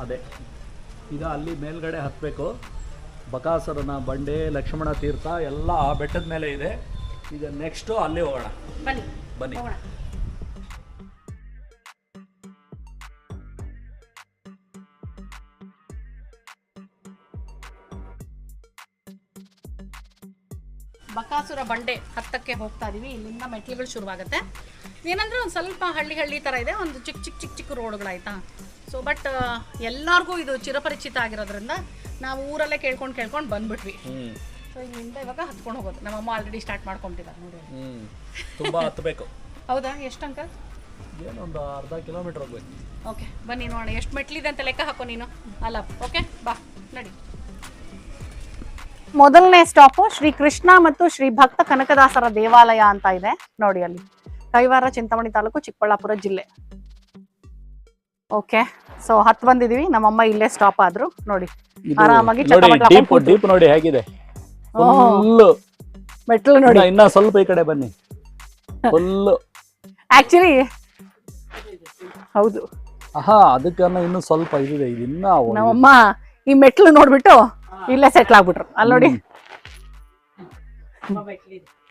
ಅದೇ. ಈಗ ಅಲ್ಲಿ ಮೇಲ್ಗಡೆ ಹತ್ತಬೇಕು. ಬಕಾಸುರನ ಬಂಡೆ, ಲಕ್ಷ್ಮಣ ತೀರ್ಥ ಎಲ್ಲ ಆ ಬೆಟ್ಟದ ಮೇಲೆ ಇದೆ. ಈಗ ನೆಕ್ಸ್ಟು ಅಲ್ಲಿ ಹೋಗೋಣ, ಬನ್ನಿ. ಬಕಾಸುರ ಬಂಡೆ ಹತ್ತಕ್ಕೆ ಹೋಗ್ತಾ ಇದೀವಿ. ಇಲ್ಲಿಂದ ಮೆಟ್ಲುಗಳು ಶುರುವಾಗುತ್ತೆ. ಏನಂದ್ರೆ ಒಂದು ಸ್ವಲ್ಪ ಹಳ್ಳಿ ಥರ ಇದೆ, ಒಂದು ಚಿಕ್ಕ ರೋಡ್ಗಳಾಯ್ತಾ. ಸೊ ಬಟ್ ಎಲ್ಲರಿಗೂ ಇದು ಚಿರಪರಿಚಿತ ಆಗಿರೋದ್ರಿಂದ ನಾವು ಊರಲ್ಲೇ ಕೇಳ್ಕೊಂಡು ಬಂದ್ಬಿಟ್ವಿ. ಸೊ ಇಲ್ಲಿಂದ ಇವಾಗ ಹತ್ಕೊಂಡು ಹೋಗೋದು. ನಮ್ಮಮ್ಮ ಆಲ್ರೆಡಿ ಸ್ಟಾರ್ಟ್ ಮಾಡ್ಕೊಂತಿದ್ದಾರೆ ನೋಡಿ. ತುಂಬಾ ಹತ್ತಬೇಕು. ಹೌದಾ? ಎಷ್ಟು ಅಂಕಲ್? ಏನೊಂದು ಅರ್ಧ ಕಿಲೋಮೀಟರ್ ಹೋಗ್ಬೇಕು. ಓಕೆ ಬನ್ನಿ ನೋಡೋಣ ಎಷ್ಟು ಮೆಟ್ಲಿದೆ ಅಂತ ಲೆಕ್ಕ ಹಾಕೋ ನೀನು. ಅಲ್ಲ ಓಕೆ ಬಾ ನಡಿ. ಮೊದಲನೇ ಸ್ಟಾಪ್ ಶ್ರೀ ಕೃಷ್ಣ ಮತ್ತು ಶ್ರೀ ಭಕ್ತ ಕನಕದಾಸರ ದೇವಾಲಯ ಅಂತ ಇದೆ ನೋಡಿ. ಅಲ್ಲಿ ಕೈವಾರ, ಚಿಂತಾಮಣಿ ತಾಲೂಕು, ಚಿಕ್ಕಬಳ್ಳಾಪುರ ಜಿಲ್ಲೆ. ಓಕೆ, ಸೊ ಹತ್ತು ಬಂದಿದೀವಿ. ನಮ್ಮಮ್ಮ ಇಲ್ಲೇ ಸ್ಟಾಪ್ ಆದ್ರು ನೋಡಿ. ಆರಾಮಾಗಿ ಡೀಪ್ ನೋಡಿ ಹೇಗಿದೆ ಮೆಟ್ಲು ನೋಡಿ. ಇನ್ನ ಸ್ವಲ್ಪ ಈ ಕಡೆ ಬನ್ನಿ. ಫುಲ್ ಆಕ್ಚುಲಿ ಹೌದು. ಅದಕ್ಕೆ ಇನ್ನು ಸ್ವಲ್ಪ ಇದಿದೆ. ಇನ್ನ ನಮ್ಮಮ್ಮ ಈ ಮೆಟ್ಲು ನೋಡ್ಬಿಟ್ಟು ಇಲ್ಲೇ ಸೆಟ್ಲ್ ಆಗ್ಬಿಟ್ರು. ಅಲ್ಲಿ ನೋಡಿ,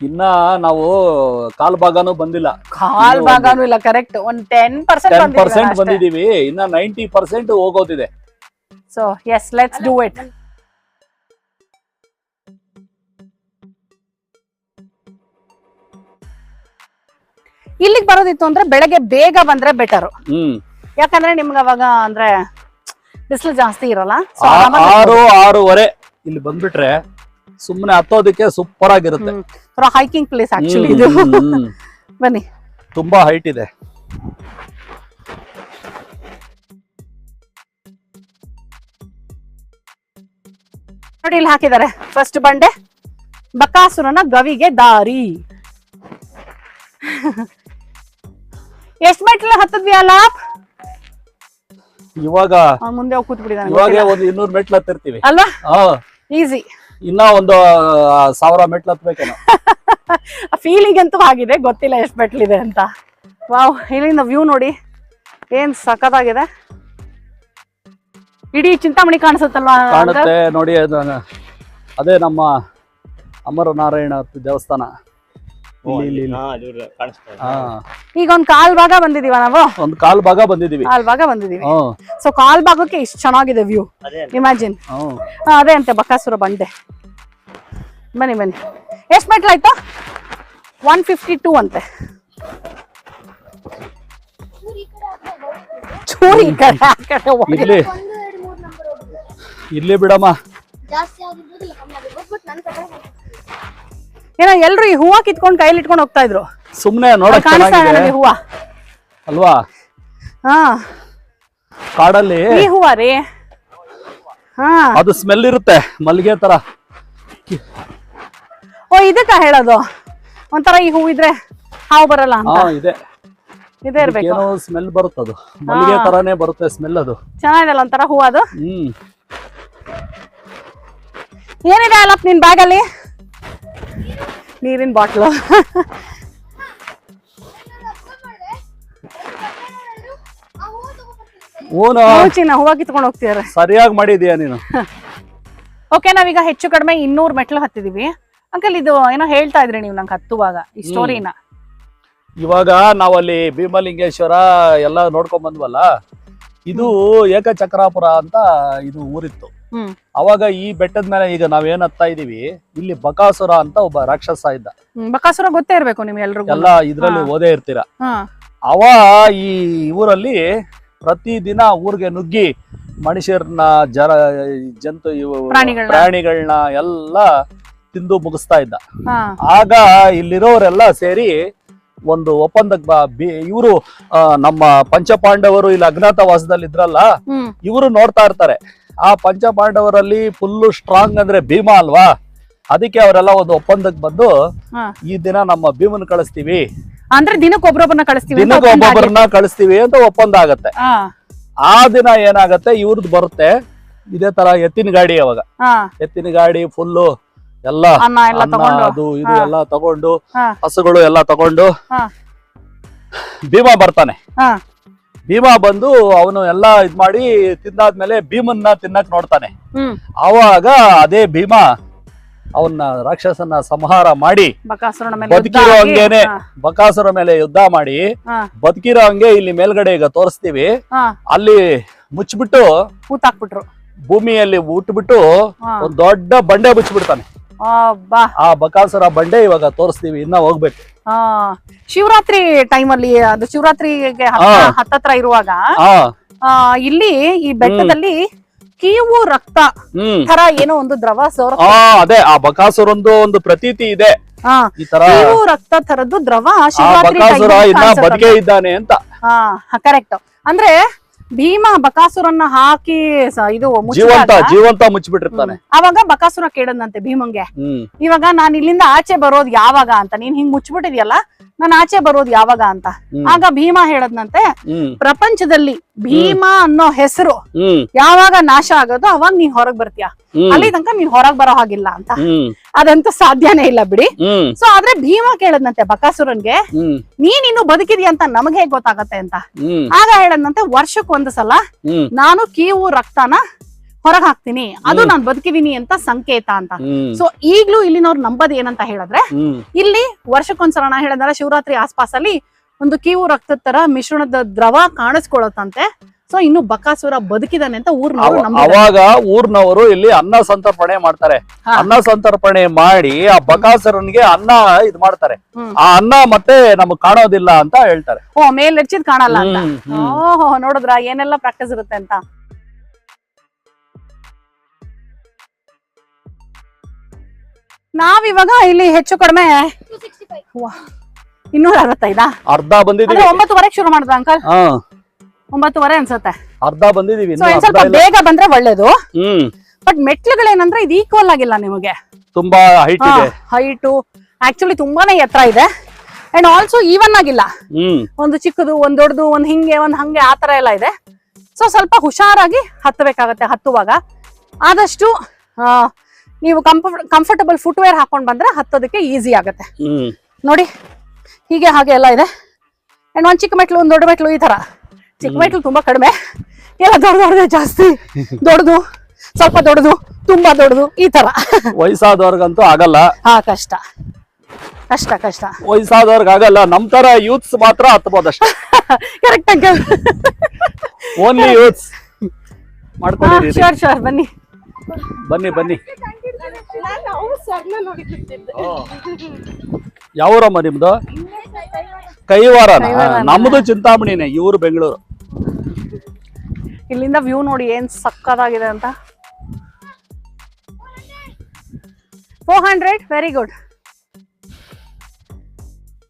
ಇನ್ನ ನಾವು ಕಾಲ್ ಭಾಗನೂ ಬಂದಿಲ್ಲ. ಕಾಲ್ ಭಾಗನೂ ಇಲ್ಲ. ಕರೆಕ್ಟ್ ಒಂದು 10% ಬಂದಿದೀವಿ. ಇನ್ನ 90% ಹೋಗೋದಿದೆ. So yes, let's do it. ಇಲ್ಲಿಗೆ ಬರೋದಿತ್ತು ಅಂದ್ರೆ ಬೆಳಗ್ಗೆ ಬೇಗ ಬಂದ್ರೆ ಬೆಟರ್. ಯಾಕಂದ್ರೆ ನಿಮ್ಗೆ ಅವಾಗ ಅಂದ್ರೆ ಬಿಸಿಲು ಜಾಸ್ತಿ ಇರಲ್ಲ. 6-6:30 ಇಲ್ಲಿ ಬಂದ್ಬಿಟ್ರೆ ಸುಮ್ಮನೆ ಹತ್ತೋದಕ್ಕೆ ಸೂಪರ್ ಆಗಿರುತ್ತೆ. ಹೈಕಿಂಗ್ ಪ್ಲೇಸ್ ಆಕ್ಚುಲಿ ಇದು. ಬನ್ನಿ, ತುಂಬಾ ಹೈಟ್ ಇದೆ. ನೋಡಿ ಇಲ್ಲಿ ಹಾಕಿದ್ದಾರೆ ಫಸ್ಟ್ ಬಂಡೆ, ಬಕಾಸುರನ ಗವಿಗೆ ದಾರಿ. ಎಷ್ಟ್ ಮೆಟ್ಲು ಹತ್ತದ್ವಿ ಅಲ್ಲ? ಇವಾಗ ಮುಂದೆ ಹೋಗಿ ಕೂತ್ ಬಿಡಿದಾನೆ ಇವಾಗ ಒಂದು 200 ಮೆಟ್ಲು ಹತ್ತಿರ್ತೀವಿ ಅಲ್ವಾ? ಈಸಿ. ಇನ್ನ ಒಂದು 1000 ಮೆಟ್ಲು ಹತ್ಬೇಕೇನೋ. ಫೀಲಿಂಗ್ ಅಂತೂ ಆಗಿದೆ, ಗೊತ್ತಿಲ್ಲ ಎಷ್ಟು ಮೆಟ್ಲಿದೆ ಅಂತ. ವಾವ್, ಇಲ್ಲಿಂದ ವ್ಯೂ ನೋಡಿ ಏನ್ ಸಖತ್ತಾಗಿದೆ. ಇಡೀ ಚಿಂತಾಮಣಿ ಕಾಣಿಸುತ್ತಲ್ವಾ? ಕಾಣುತ್ತೆ ನೋಡಿ. ಅದೇ ನಮ್ಮ ಅಮರನಾರಾಯಣ ದೇವಸ್ಥಾನ. ಈಗ ಒಂದ್ ಕಾಲ್ ಭಾಗ ಬಂದಿದೀವ ನಾವು. ಒಂದ್ ಕಾಲ್ ಭಾಗ ಬಂದಿದೀವಿ. ಸೊ ಕಾಲ್ ಭಾಗಕ್ಕೆ ಇಷ್ಟು ಚೆನ್ನಾಗಿದೆ ವ್ಯೂ, ಇಮ್ಯಾಜಿನ್. ಅದೇ ಅಂತೆ ಬಕಾಸುರ ಬಂಡೆ. ಬನ್ನಿ ಬನ್ನಿ. ಎಷ್ಟ್ ಮೆಟ್ಲು ಆಯ್ತು? 152 ಅಂತೆ. ಚೂರಿ ಇಲ್ಲಿ ಬಿಡಮ್ಮ. ಏನೋ ಎಲ್ರು ಈ ಹೂವ ಕಿತ್ಕೊಂಡು ಕೈಲಿ ಇಟ್ಕೊಂಡು ಹೋಗ್ತಾ ಇದ್ರು. ಸುಮ್ನೆ ನೋಡಕ್ ಕಾಣಿಸ್ತಾ ಹೂವ ಅಲ್ವಾ? ಕಾಡಲ್ಲಿ ಈ ಹೂವ ರೀ. ಅದು ಸ್ಮೆಲ್ ಇರುತ್ತೆ, ಮಲ್ಲಿಗೆ ತರ. ಓ, ಇದಕ್ಕ ಹೇಳೋದು ಒಂಥರ ಈ ಹೂ ಇದ್ರೆ ಹಾವು ಬರಲ್ಲ ಅಂತ. ಇದೇ ಇರ್ಬೇಕು. ಏನೋ ಸ್ಮೆಲ್ ಬರುತ್ತೆ, ಅದು ಮಲ್ಲಿಗೆ ತರಾನೇ ಬರುತ್ತೆ ಸ್ಮೆಲ್. ಅದು ಚೆನ್ನಾಗಿದಲ್ಲ ಒಂಥರ ಹೂ ಅದು. ಏನಿದೆ ಅಲ್ಲ ನಿನ್ ಬ್ಯಾಗ್ ಅಲ್ಲಿ? ನೀರಿನ ಬಾಟ್ಲು. ಹೂವ ಕಿತ್ಕೊಂಡು ಹೋಗ್ತಿದಾರೆ. ಸರಿಯಾಗಿ ಮಾಡಿದೀಯ ನೀನು. ಓಕೆ, ನಾವೀಗ ಹೆಚ್ಚು ಕಡಿಮೆ 200 ಮೆಟ್ಲು ಹತ್ತಿದೀವಿ. ಅಂಕಲ್ ಇದು ಏನೋ ಹೇಳ್ತಾ ಇದ್ರಿ ನೀವು ನಂಗೆ ಹತ್ತುವಾಗ ಈ ಸ್ಟೋರಿನ. ಇವಾಗ ನಾವಲ್ಲಿ ಭೀಮಲಿಂಗೇಶ್ವರ ಎಲ್ಲ ನೋಡ್ಕೊಂಡ್ ಬಂದ್ವಲ್ಲ, ಇದು ಏಕಚಕ್ರಾಪುರ ಅಂತ ಇದು ಊರಿತ್ತು. ಅವಾಗ ಈ ಬೆಟ್ಟದ ಮೇಲೆ ಈಗ ನಾವೇನ್ ಹತ್ತಾ ಇದೀವಿ, ಇಲ್ಲಿ ಬಕಾಸುರ ಅಂತ ಒಬ್ಬ ರಾಕ್ಷಸ ಇದ್ದ. ಬಕಾಸುರ ಗೊತ್ತೇ ಇರ್ಬೇಕು ನಿಮ್ಗೆ ಎಲ್ರಿಗೂ, ಎಲ್ಲ ಇದ್ರಲ್ಲಿ ಓದೇ ಇರ್ತೀರ. ಅವ ಈ ಊರಲ್ಲಿ ಪ್ರತಿದಿನ ಊರಿಗೆ ನುಗ್ಗಿ ಮನುಷ್ಯರನ್ನ ಜಂತು ಪ್ರಾಣಿಗಳನ್ನ ಎಲ್ಲ ತಿಂದು ಮುಗಿಸ್ತಾ ಇದ್ದ. ಆಗ ಇಲ್ಲಿರೋರೆಲ್ಲ ಸೇರಿ ಒಂದು ಒಪ್ಪಂದಕ್ಕೆ ಇವರು ನಮ್ಮ ಪಂಚಪಾಂಡವರು ಇಲ್ಲಿ ಅಜ್ಞಾತವಾಸದಲ್ಲಿ ಇದ್ರಲ್ಲ, ಇವರು ನೋಡ್ತಾ ಇರ್ತಾರೆ. ಆ ಪಂಚಪಾಂಡವರಲ್ಲಿ ಫುಲ್ ಸ್ಟ್ರಾಂಗ್ ಅಂದ್ರೆ ಭೀಮ ಅಲ್ವಾ, ಅದಕ್ಕೆ ಅವರೆಲ್ಲ ಒಂದು ಒಪ್ಪಂದಕ್ಕೆ ಬಂದು ಈ ದಿನ ನಮ್ಮ ಭೀಮನ್ ಕಳಿಸ್ತೀವಿ ಅಂದ್ರೆ ದಿನಕ್ಕೊಬ್ಬರೊಬ್ಬರನ್ನ ಕಳಿಸ್ತೀವಿ ಅಂತ ಒಪ್ಪಂದ ಆಗತ್ತೆ. ಆ ದಿನ ಏನಾಗತ್ತೆ, ಇವ್ರದ್ದು ಬರುತ್ತೆ ಇದೇ ತರ ಎತ್ತಿನ ಗಾಡಿ. ಅವಾಗ ಎತ್ತಿನ ಗಾಡಿ ಫುಲ್ಲು ಎಲ್ಲ ಅದು ಇದು ಎಲ್ಲ ತಗೊಂಡು, ಹಸುಗಳು ಎಲ್ಲ ತಗೊಂಡು ಭೀಮ ಬರ್ತಾನೆ. ಭೀಮ ಬಂದು ಅವನು ಎಲ್ಲ ಇದ್ ಮಾಡಿ ತಿಂದಾದ್ಮೇಲೆ ಭೀಮನ್ನ ತಿನ್ನಕ್ ನೋಡ್ತಾನೆ. ಆವಾಗ ಅದೇ ಭೀಮ ಅವನ್ನ ರಾಕ್ಷಸನ ಸಂಹಾರ ಮಾಡಿ ಬದುಕಿರೋ ಹಂಗೇನೆ ಬಕಾಸುರ ಮೇಲೆ ಯುದ್ಧ ಮಾಡಿ ಬದುಕಿರೋ ಹಂಗೆ ಇಲ್ಲಿ ಮೇಲ್ಗಡೆ ಈಗ ತೋರಿಸ್ತೀವಿ. ಅಲ್ಲಿ ಮುಚ್ಚಿಬಿಟ್ಟು ಹೂತಾಕ್ಬಿಟ್ರು, ಭೂಮಿಯಲ್ಲಿ ಉಟ್ಬಿಟ್ಟು ಒಂದ್ ದೊಡ್ಡ ಬಂಡೆ ಮುಚ್ಚಿಬಿಡ್ತಾನೆ. ಆ ಬಕಾಸುರ ಬಂಡೆ ಇವಾಗ ತೋರಿಸ್ತೀವಿ, ಇನ್ನ ಹೋಗ್ಬೇಕು. ಶಿವರಾತ್ರಿ ಟೈಮ್ ಅಲ್ಲಿ, ಅದು ಶಿವರಾತ್ರಿಗೆ ಹತ್ತತ್ರ ಇರುವಾಗ ಇಲ್ಲಿ ಈ ಬೆಟ್ಟದಲ್ಲಿ ಕೀವು ರಕ್ತ ತರ ಏನೋ ಒಂದು ದ್ರವ ಸೋರ. ಅದೇ ಆ ಬಕಾಸುರಂದು ಒಂದು ಪ್ರತೀತಿ ಇದೆ. ಈ ತರ ಕೀವು ರಕ್ತ ತರದ್ದು ದ್ರವ ಶಿವರಾತ್ರಿ ಬದುಕೇ ಇದ್ದಾನೆ ಅಂತ. ಕರೆಕ್ಟ್. ಅಂದ್ರೆ ಭೀಮ ಬಕಾಸುರನ್ನ ಹಾಕಿ ಇದು ಜೀವಂತ ಮುಚ್ಚಿಬಿಟ್ಟಿರ್ತಾನೆ. ಅವಾಗ ಬಕಾಸುರ ಕೇಳದಂತೆ ಭೀಮಂಗೆ, ಇವಾಗ ನಾನ್ ಇಲ್ಲಿಂದ ಆಚೆ ಬರೋದ್ ಯಾವಾಗ ಅಂತ, ನೀನ್ ಹಿಂಗ್ ಮುಚ್ಚಿಬಿಟ್ಟಿದ್ಯಲ್ಲ, ನಾನು ಆಚೆ ಬರೋದ್ ಯಾವಾಗ ಅಂತ. ಆಗ ಭೀಮ ಹೇಳದ್ನಂತೆ, ಪ್ರಪಂಚದಲ್ಲಿ ಭೀಮ ಅನ್ನೋ ಹೆಸರು ಯಾವಾಗ ನಾಶ ಆಗೋದು ಅವಾಗ ನೀನ್ ಹೊರಗ್ ಬರ್ತೀಯ, ಅಲ್ಲಿ ತನಕ ನೀನ್ ಹೊರಗ್ ಬರೋ ಹಾಗಿಲ್ಲ ಅಂತ. ಅದಂತೂ ಸಾಧ್ಯನೇ ಇಲ್ಲ ಬಿಡಿ. ಸೊ ಆದ್ರೆ ಭೀಮ ಕೇಳದ್ನಂತೆ ಬಕಾಸುರನ್ಗೆ, ನೀನ್ ಇನ್ನು ಬದುಕಿದ್ಯಾ ಅಂತ ನಮಗೆ ಹೇಗ್ ಗೊತ್ತಾಗತ್ತೆ ಅಂತ. ಆಗ ಹೇಳದ್ನಂತೆ, ವರ್ಷಕ್ಕೆ ಒಂದು ಸಲ ನಾನು ಕೀವು ರಕ್ತನ ಹೊರಗ್ ಹಾಕ್ತೀನಿ, ಅದು ನಾನ್ ಬದುಕಿದೀನಿ ಅಂತ ಸಂಕೇತ ಅಂತ. ಸೊ ಈಗ್ಲೂ ಇಲ್ಲಿನವ್ರು ನಂಬದ್ ಏನಂತ ಹೇಳಿದ್ರೆ, ಇಲ್ಲಿ ವರ್ಷಕ್ಕೊಂದ್ಸಲ ನಾ ಹೇಳಿದ್ರೆ ಶಿವರಾತ್ರಿ ಆಸ್ಪಾಸಲ್ಲಿ ಒಂದು ಕೀವು ರಕ್ತದ ತರ ಮಿಶ್ರಣದ ದ್ರವ ಕಾಣಿಸ್ಕೊಳತ್ತಂತೆ. ಸೊ ಇನ್ನು ಬಕಾಸುರ ಬದುಕಿದಾನೆ ಅಂತ ಊರ್ನವರು ಅವಾಗ ಊರ್ನವರು ಇಲ್ಲಿ ಅನ್ನ ಸಂತರ್ಪಣೆ ಮಾಡ್ತಾರೆ. ಅನ್ನ ಸಂತರ್ಪಣೆ ಮಾಡಿ ಆ ಬಕಾಸುರನ್ಗೆ ಅನ್ನ ಇದ್ ಮಾಡ್ತಾರೆ. ಆ ಅನ್ನ ಮತ್ತೆ ನಮಗ್ ಕಾಣೋದಿಲ್ಲ ಅಂತ ಹೇಳ್ತಾರೆ. ಓ ಮೇಲ್ ಹೆಚ್ಚಿದ್ ಕಾಣಲ್ಲ ಅಂತ. ಓಹೋ ನೋಡಿದ್ರ ಏನೆಲ್ಲ ಪ್ರಾಕ್ಟೀಸ್ ಇರುತ್ತೆ ಅಂತ. ನಾವಿವಾಗ ಇಲ್ಲಿ ಹೆಚ್ಚು ಕಡಿಮೆ 265 ಅರ್ಧ ಬಂದಿದೀವಿ. 9:30 ಶುರು ಮಾಡಿದ್ರ ಅಂಕಲ್? 9:30 ಅನ್ಸುತ್ತೆ. ಅರ್ಧ ಬಂದಿದೀವಿ. ಸ್ವಲ್ಪ ಬೇಗ ಬಂದ್ರೆ ಒಳ್ಳೇದು. ಬಟ್ ಮೆಟ್ಲುಗಳೇನಂದ್ರೆ ಇದು ಈಕ್ವಲ್ ಆಗಿಲ್ಲ ನಿಮಗೆ. ತುಂಬಾ ಹೈಟ್ ಇದೆ. ಹೈಟು ಆಕ್ಚುಲಿ ತುಂಬಾನೇ ಎತ್ತರ ಇದೆ. ಅಂಡ್ ಆಲ್ಸೋ ಈವನ್ ಆಗಿಲ್ಲ. ಒಂದು ಚಿಕ್ಕದು, ಒಂದ್ ದೊಡ್ಡದು, ಒಂದ್ ಹಿಂಗೆ, ಒಂದ್ ಹಂಗೆ ಆತರ ಎಲ್ಲ ಇದೆ. ಸೊ ಸ್ವಲ್ಪ ಹುಷಾರಾಗಿ ಹತ್ತಬೇಕಾಗತ್ತೆ. ಹತ್ತುವಾಗ ಆದಷ್ಟು ನೀವು ಕಂಫರ್ಟಬಲ್ ಫುಟ್ವೇರ್ ಹಾಕೊಂಡ್ ಬಂದ್ರೆ ಹತ್ತೋದಕ್ಕೆ ಈಸಿ ಆಗತ್ತೆ. ನೋಡಿ ಹೀಗೆ ಹಾಗೆ ಎಲ್ಲ ಇದೆ. ಅಂಡ್ ಒಂದ್ ಚಿಕ್ಕ ಮೆಟ್ಲು, ಒಂದ್ ದೊಡ್ಡ ಮೆಟ್ಲು, ಈ ತರ. ಚಿಕ್ಕ ಮೆಟ್ಲು ತುಂಬಾ ಕಡಿಮೆ, ಎಲ್ಲ ದೊಡ್ಡದೇ ಜಾಸ್ತಿ. ದೊಡ್ಡದು, ಸ್ವಲ್ಪ ದೊಡ್ಡದು, ತುಂಬಾ ದೊಡ್ಡದು, ಈ ತರ. ವಯಸ್ಸಾದವ್ರಿಗಂತೂ ಆಗಲ್ಲ. ಕಷ್ಟ ಕಷ್ಟ ಕಷ್ಟ. ವಯಸ್ಸಾದವ್ರಿಗೆ ಆಗಲ್ಲ, ನಮ್ ತರ ಯೂತ್ಸ್ ಮಾತ್ರ ಹತ್ಬೋದಷ್ಟೇ. Correct uncle. ಓನ್ಲಿ ಯೂತ್ಸ್ ಮಾಡ್ಕೊಂಡಿದ್ದೀರಿ. ಶೋರ್ ಬನ್ನಿ ಬನ್ನಿ ಬನ್ನಿ. ಯಾವೂರಮ್ಮ ನಿಮ್ದು? ಕೈವಾರ. ನಮ್ದು ಚಿಂತಾಮಣಿನೇ, ಇವ್ರು ಬೆಂಗಳೂರು. ಇಲ್ಲಿಂದ ವ್ಯೂ ನೋಡಿ ಏನ್ ಸಕ್ಕತ್ತಾಗಿದೆ ಅಂತ. 400 ವೆರಿ ಗುಡ್.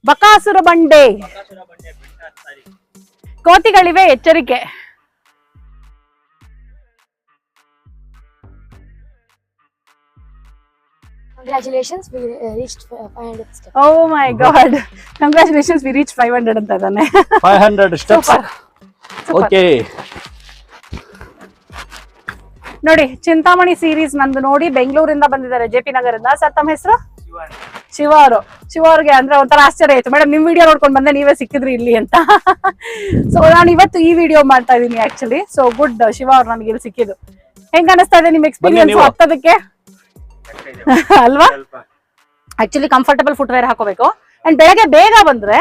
ಬಕಾಸುರ ಬಂಡೆ, ಕೋತಿಗಳಿವೆ, ಎಚ್ಚರಿಕೆ. Congratulations, we reached 500 steps. Oh my God! Congratulations, we reached 500 ಅಂತ ಇದ್ದಾನೆ. 500 steps. Okay. ನೋಡಿ ಚಿಂತಾಮಣಿ ಸೀರೀಸ್ ನಂದು ನೋಡಿ ಬೆಂಗಳೂರಿಂದ ಬಂದಿದ್ದಾರೆ, JP ನಗರಿಂದ. ಸರ್ ತಮ್ಮ ಹೆಸರು? ಶಿವ ಅವರು. ಶಿವ ಅವ್ರಿಗೆ ಅಂದ್ರೆ ಒಂಥರ ಆಶ್ಚರ್ಯ ಆಯ್ತು, ಮೇಡಮ್ ನಿಮ್ ವಿಡಿಯೋ ನೋಡ್ಕೊಂಡ್ ಬಂದೆ, ನೀವೇ ಸಿಕ್ಕಿದ್ರಿ ಇಲ್ಲಿ ಅಂತ. ಸೊ ನಾನು ಇವತ್ತು ಈ ವಿಡಿಯೋ ಮಾಡ್ತಾ ಇದೀನಿ ಆಕ್ಚುಲಿ. ಸೊ ಗುಡ್ ಶಿವ ಅವ್ರು ನನಗೆ ಇಲ್ಲಿ ಸಿಕ್ಕಿದ್ದು. ಹೆಂಗ ಅನಿಸ್ತಾ ಇದೆ ನಿಮ್ ಎಕ್ಸ್ಪೀರಿಯನ್ಸ್ ಹತ್ತೋದಕ್ಕೆ? ಅಲ್ವಾ? ಆಕ್ಚುಲಿ ಕಂಫರ್ಟಬಲ್ ಫುಟ್ವೇರ್ ಹಾಕೋಬೇಕು. ಅಂಡ್ ಬೆಳಗ್ಗೆ ಬೇಗ ಬಂದ್ರೆ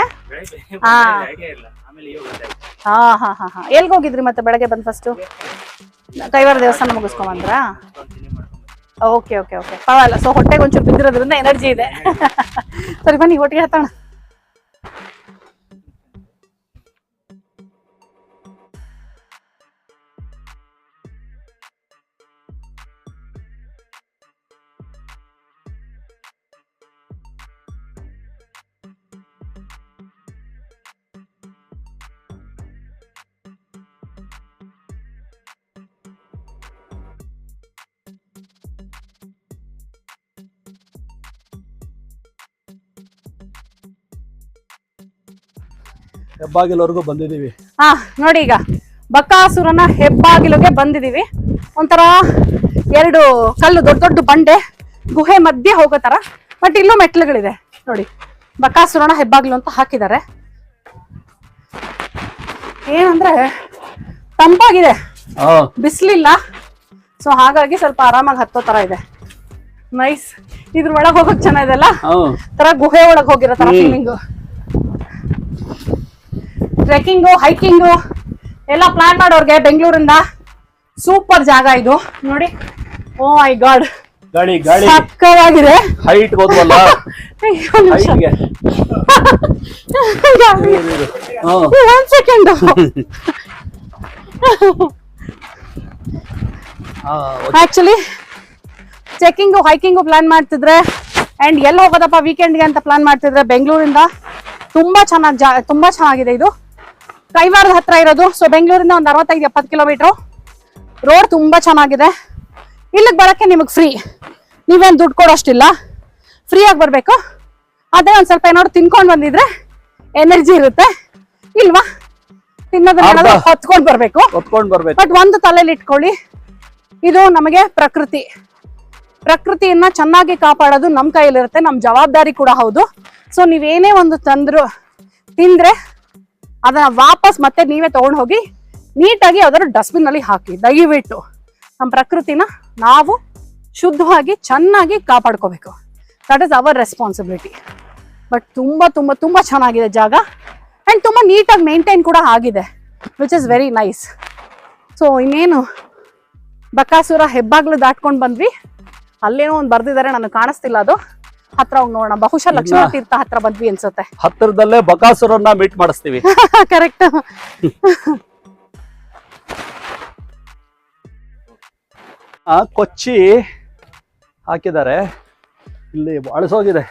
ಎಲ್ಗ ಹೋಗಿದ್ರಿ ಮತ್ತೆ ಬೆಳಗ್ಗೆ ಬಂದ್? ಫಸ್ಟ್ ಕೈವಾರ ದೇವಸ್ಥಾನ ಮುಗಿಸ್ಕೊಂಡ್ ಬಂದ್ರ? ಓಕೆ ಓಕೆ ಓಕೆ, ಪರವಾಗಿಲ್ಲ. ಸೊ ಹೊಟ್ಟೆಗೆ ಒಂಚೂರು ಬಿದ್ದಿರೋದ್ರಿಂದ ಎನರ್ಜಿ ಇದೆ. ಸರಿ ಬನ್ನಿ ಒಟ್ಟಿಗೆ ಹತ್ತೋಣ. ಹೆಬ್ಬಾಗಿಲವರೆಗೂ ಬಂದಿದೀವಿ. ನೋಡಿ ಈಗ ಬಕಾಸುರನ ಹೆಬ್ಬಾಗಿಲುಗೆ ಬಂದಿದೀವಿ. ಒಂಥರ 2 ಕಲ್ಲು, ದೊಡ್ಡ ದೊಡ್ಡ ಬಂಡೆ, ಗುಹೆ ಮಧ್ಯೆ ಹೋಗೋ ತರ. ಬಟ್ ಇಲ್ಲೂ ಮೆಟ್ಲುಗಳಿದೆ ನೋಡಿ. ಬಕಾಸುರನ ಹೆಬ್ಬಾಗಿಲು ಅಂತ ಹಾಕಿದ್ದಾರೆ. ಏನಂದ್ರೆ ತಂಪಾಗಿದೆ, ಬಿಸಿಲಿಲ್ಲ. ಸೊ ಹಾಗಾಗಿ ಸ್ವಲ್ಪ ಆರಾಮಾಗಿ ಹತ್ತೋ ತರ ಇದೆ. ನೈಸ್. ಇದ್ರ ಒಳಗ್ ಹೋಗಕ್ ಚೆನ್ನಾಗಿದೆಲ್ಲ, ತರ ಗುಹೆ ಒಳಗ್ ಹೋಗಿರೋ ತರ ಫೀಲಿಂಗು. ಟ್ರೆಕ್ಕಿಂಗು, ಹೈಕಿಂಗು ಎಲ್ಲ ಪ್ಲಾನ್ ಮಾಡೋರ್ಗೆ ಬೆಂಗಳೂರಿಂದ ಸೂಪರ್ ಜಾಗ ಇದು ನೋಡಿ. ಓ ಮೈ ಗಾಡ್, ಗಾಳಿ ಗಾಳಿ ಸಕ್ಕತ್ತಾಗಿದೆ. ಹೈಟ್ ಹೋದ್ವಲ್ಲ, ಒಂದ್ ಸೆಕೆಂಡ್. ಆಕ್ಚುಲಿ ಟ್ರೆಕ್ಕಿಂಗು, ಹೈಕಿಂಗು ಪ್ಲಾನ್ ಮಾಡ್ತಿದ್ರೆ ಅಂಡ್ ಎಲ್ಲಿ ಹೋಗೋದಪ್ಪ ವೀಕೆಂಡ್ಗೆ ಅಂತ ಪ್ಲಾನ್ ಮಾಡ್ತಿದ್ರೆ ಬೆಂಗಳೂರಿಂದ ತುಂಬಾ ಚೆನ್ನಾಗಿದೆ ಇದು. ಕೈವಾರದ ಹತ್ರ ಇರೋದು. ಸೊ ಬೆಂಗಳೂರಿಂದ ಒಂದು 65-70 ಕಿಲೋಮೀಟರ್. ರೋಡ್ ತುಂಬಾ ಚೆನ್ನಾಗಿದೆ. ಇಲ್ಲಿಗೆ ಬರಕ್ಕೆ ನಿಮಗೆ ಫ್ರೀ, ನೀವೇನ್ ದುಡ್ಡು ಕೊಡೋಷ್ಟಿಲ್ಲ, ಫ್ರೀ ಆಗಿ ಬರ್ಬೇಕು. ಅದೇ ಒಂದ್ ಸ್ವಲ್ಪ ಏನಾದ್ರು ತಿನ್ಕೊಂಡ್ ಬಂದಿದ್ರೆ ಎನರ್ಜಿ ಇರುತ್ತೆ. ಇಲ್ವಾ, ತಿನ್ನೋದನ್ನ ಹೊತ್ಕೊಂಡ್ ಬರ್ಬೇಕು. ಬಟ್ ಒಂದು ತಲೆಯಲ್ಲಿ ಇಟ್ಕೊಳ್ಳಿ, ಇದು ನಮಗೆ ಪ್ರಕೃತಿಯನ್ನ ಚೆನ್ನಾಗಿ ಕಾಪಾಡೋದು ನಮ್ ಕೈಯಲ್ಲಿರುತ್ತೆ, ನಮ್ ಜವಾಬ್ದಾರಿ ಕೂಡ ಹೌದು. ಸೊ ನೀವೇನೇ ಒಂದು ತಿಂದ್ರೆ ಅದನ್ನ ವಾಪಸ್ ಮತ್ತೆ ನೀವೇ ತಗೊಂಡ್ ಹೋಗಿ ನೀಟಾಗಿ ಯಾವ್ದಾದ್ರು ಡಸ್ಟ್ಬಿನ್ ಅಲ್ಲಿ ಹಾಕಿ. ದಯವಿಟ್ಟು ನಮ್ಮ ಪ್ರಕೃತಿನ ನಾವು ಶುದ್ಧವಾಗಿ ಚೆನ್ನಾಗಿ ಕಾಪಾಡ್ಕೋಬೇಕು. That is our responsibility. But ತುಂಬಾ ತುಂಬಾ ತುಂಬಾ ಚೆನ್ನಾಗಿದೆ ಜಾಗ ಅಂಡ್ ತುಂಬಾ ನೀಟಾಗಿ ಮೇಂಟೈನ್ ಕೂಡ ಆಗಿದೆ, which is very nice. So ಇನ್ನೇನು ಬಕಾಸುರ ಹೆಬ್ಬಾಗ್ಲು ದಾಟ್ಕೊಂಡ್ ಬಂದ್ವಿ. ಅಲ್ಲೇನೋ ಒಂದು ಬರ್ದಿದ್ದಾರೆ, ನನಗೆ ಕಾಣಿಸ್ತಿಲ್ಲ ಅದು. ಹತ್ರ ಹೋಗಿ ನೋಡೋಣ. ಬಹುಶಃ ಲಕ್ಷ್ಮಣ ತೀರ್ಥ ಹತ್ರ ಬಂದ್ವಿ ಅನ್ಸುತ್ತೆ. ಹತ್ತಿರದಲ್ಲೇ ಬಕಾಸುರನ್ನ ಮೀಟ್ ಮಾಡಿಸ್ತೀವಿ. ಕರೆಕ್ಟ್. ಕೊಚ್ಚಿ ಹಾಕಿದ್ದಾರೆ ಇಲ್ಲಿ, ಅಳಿಸೋಗಿದೆ.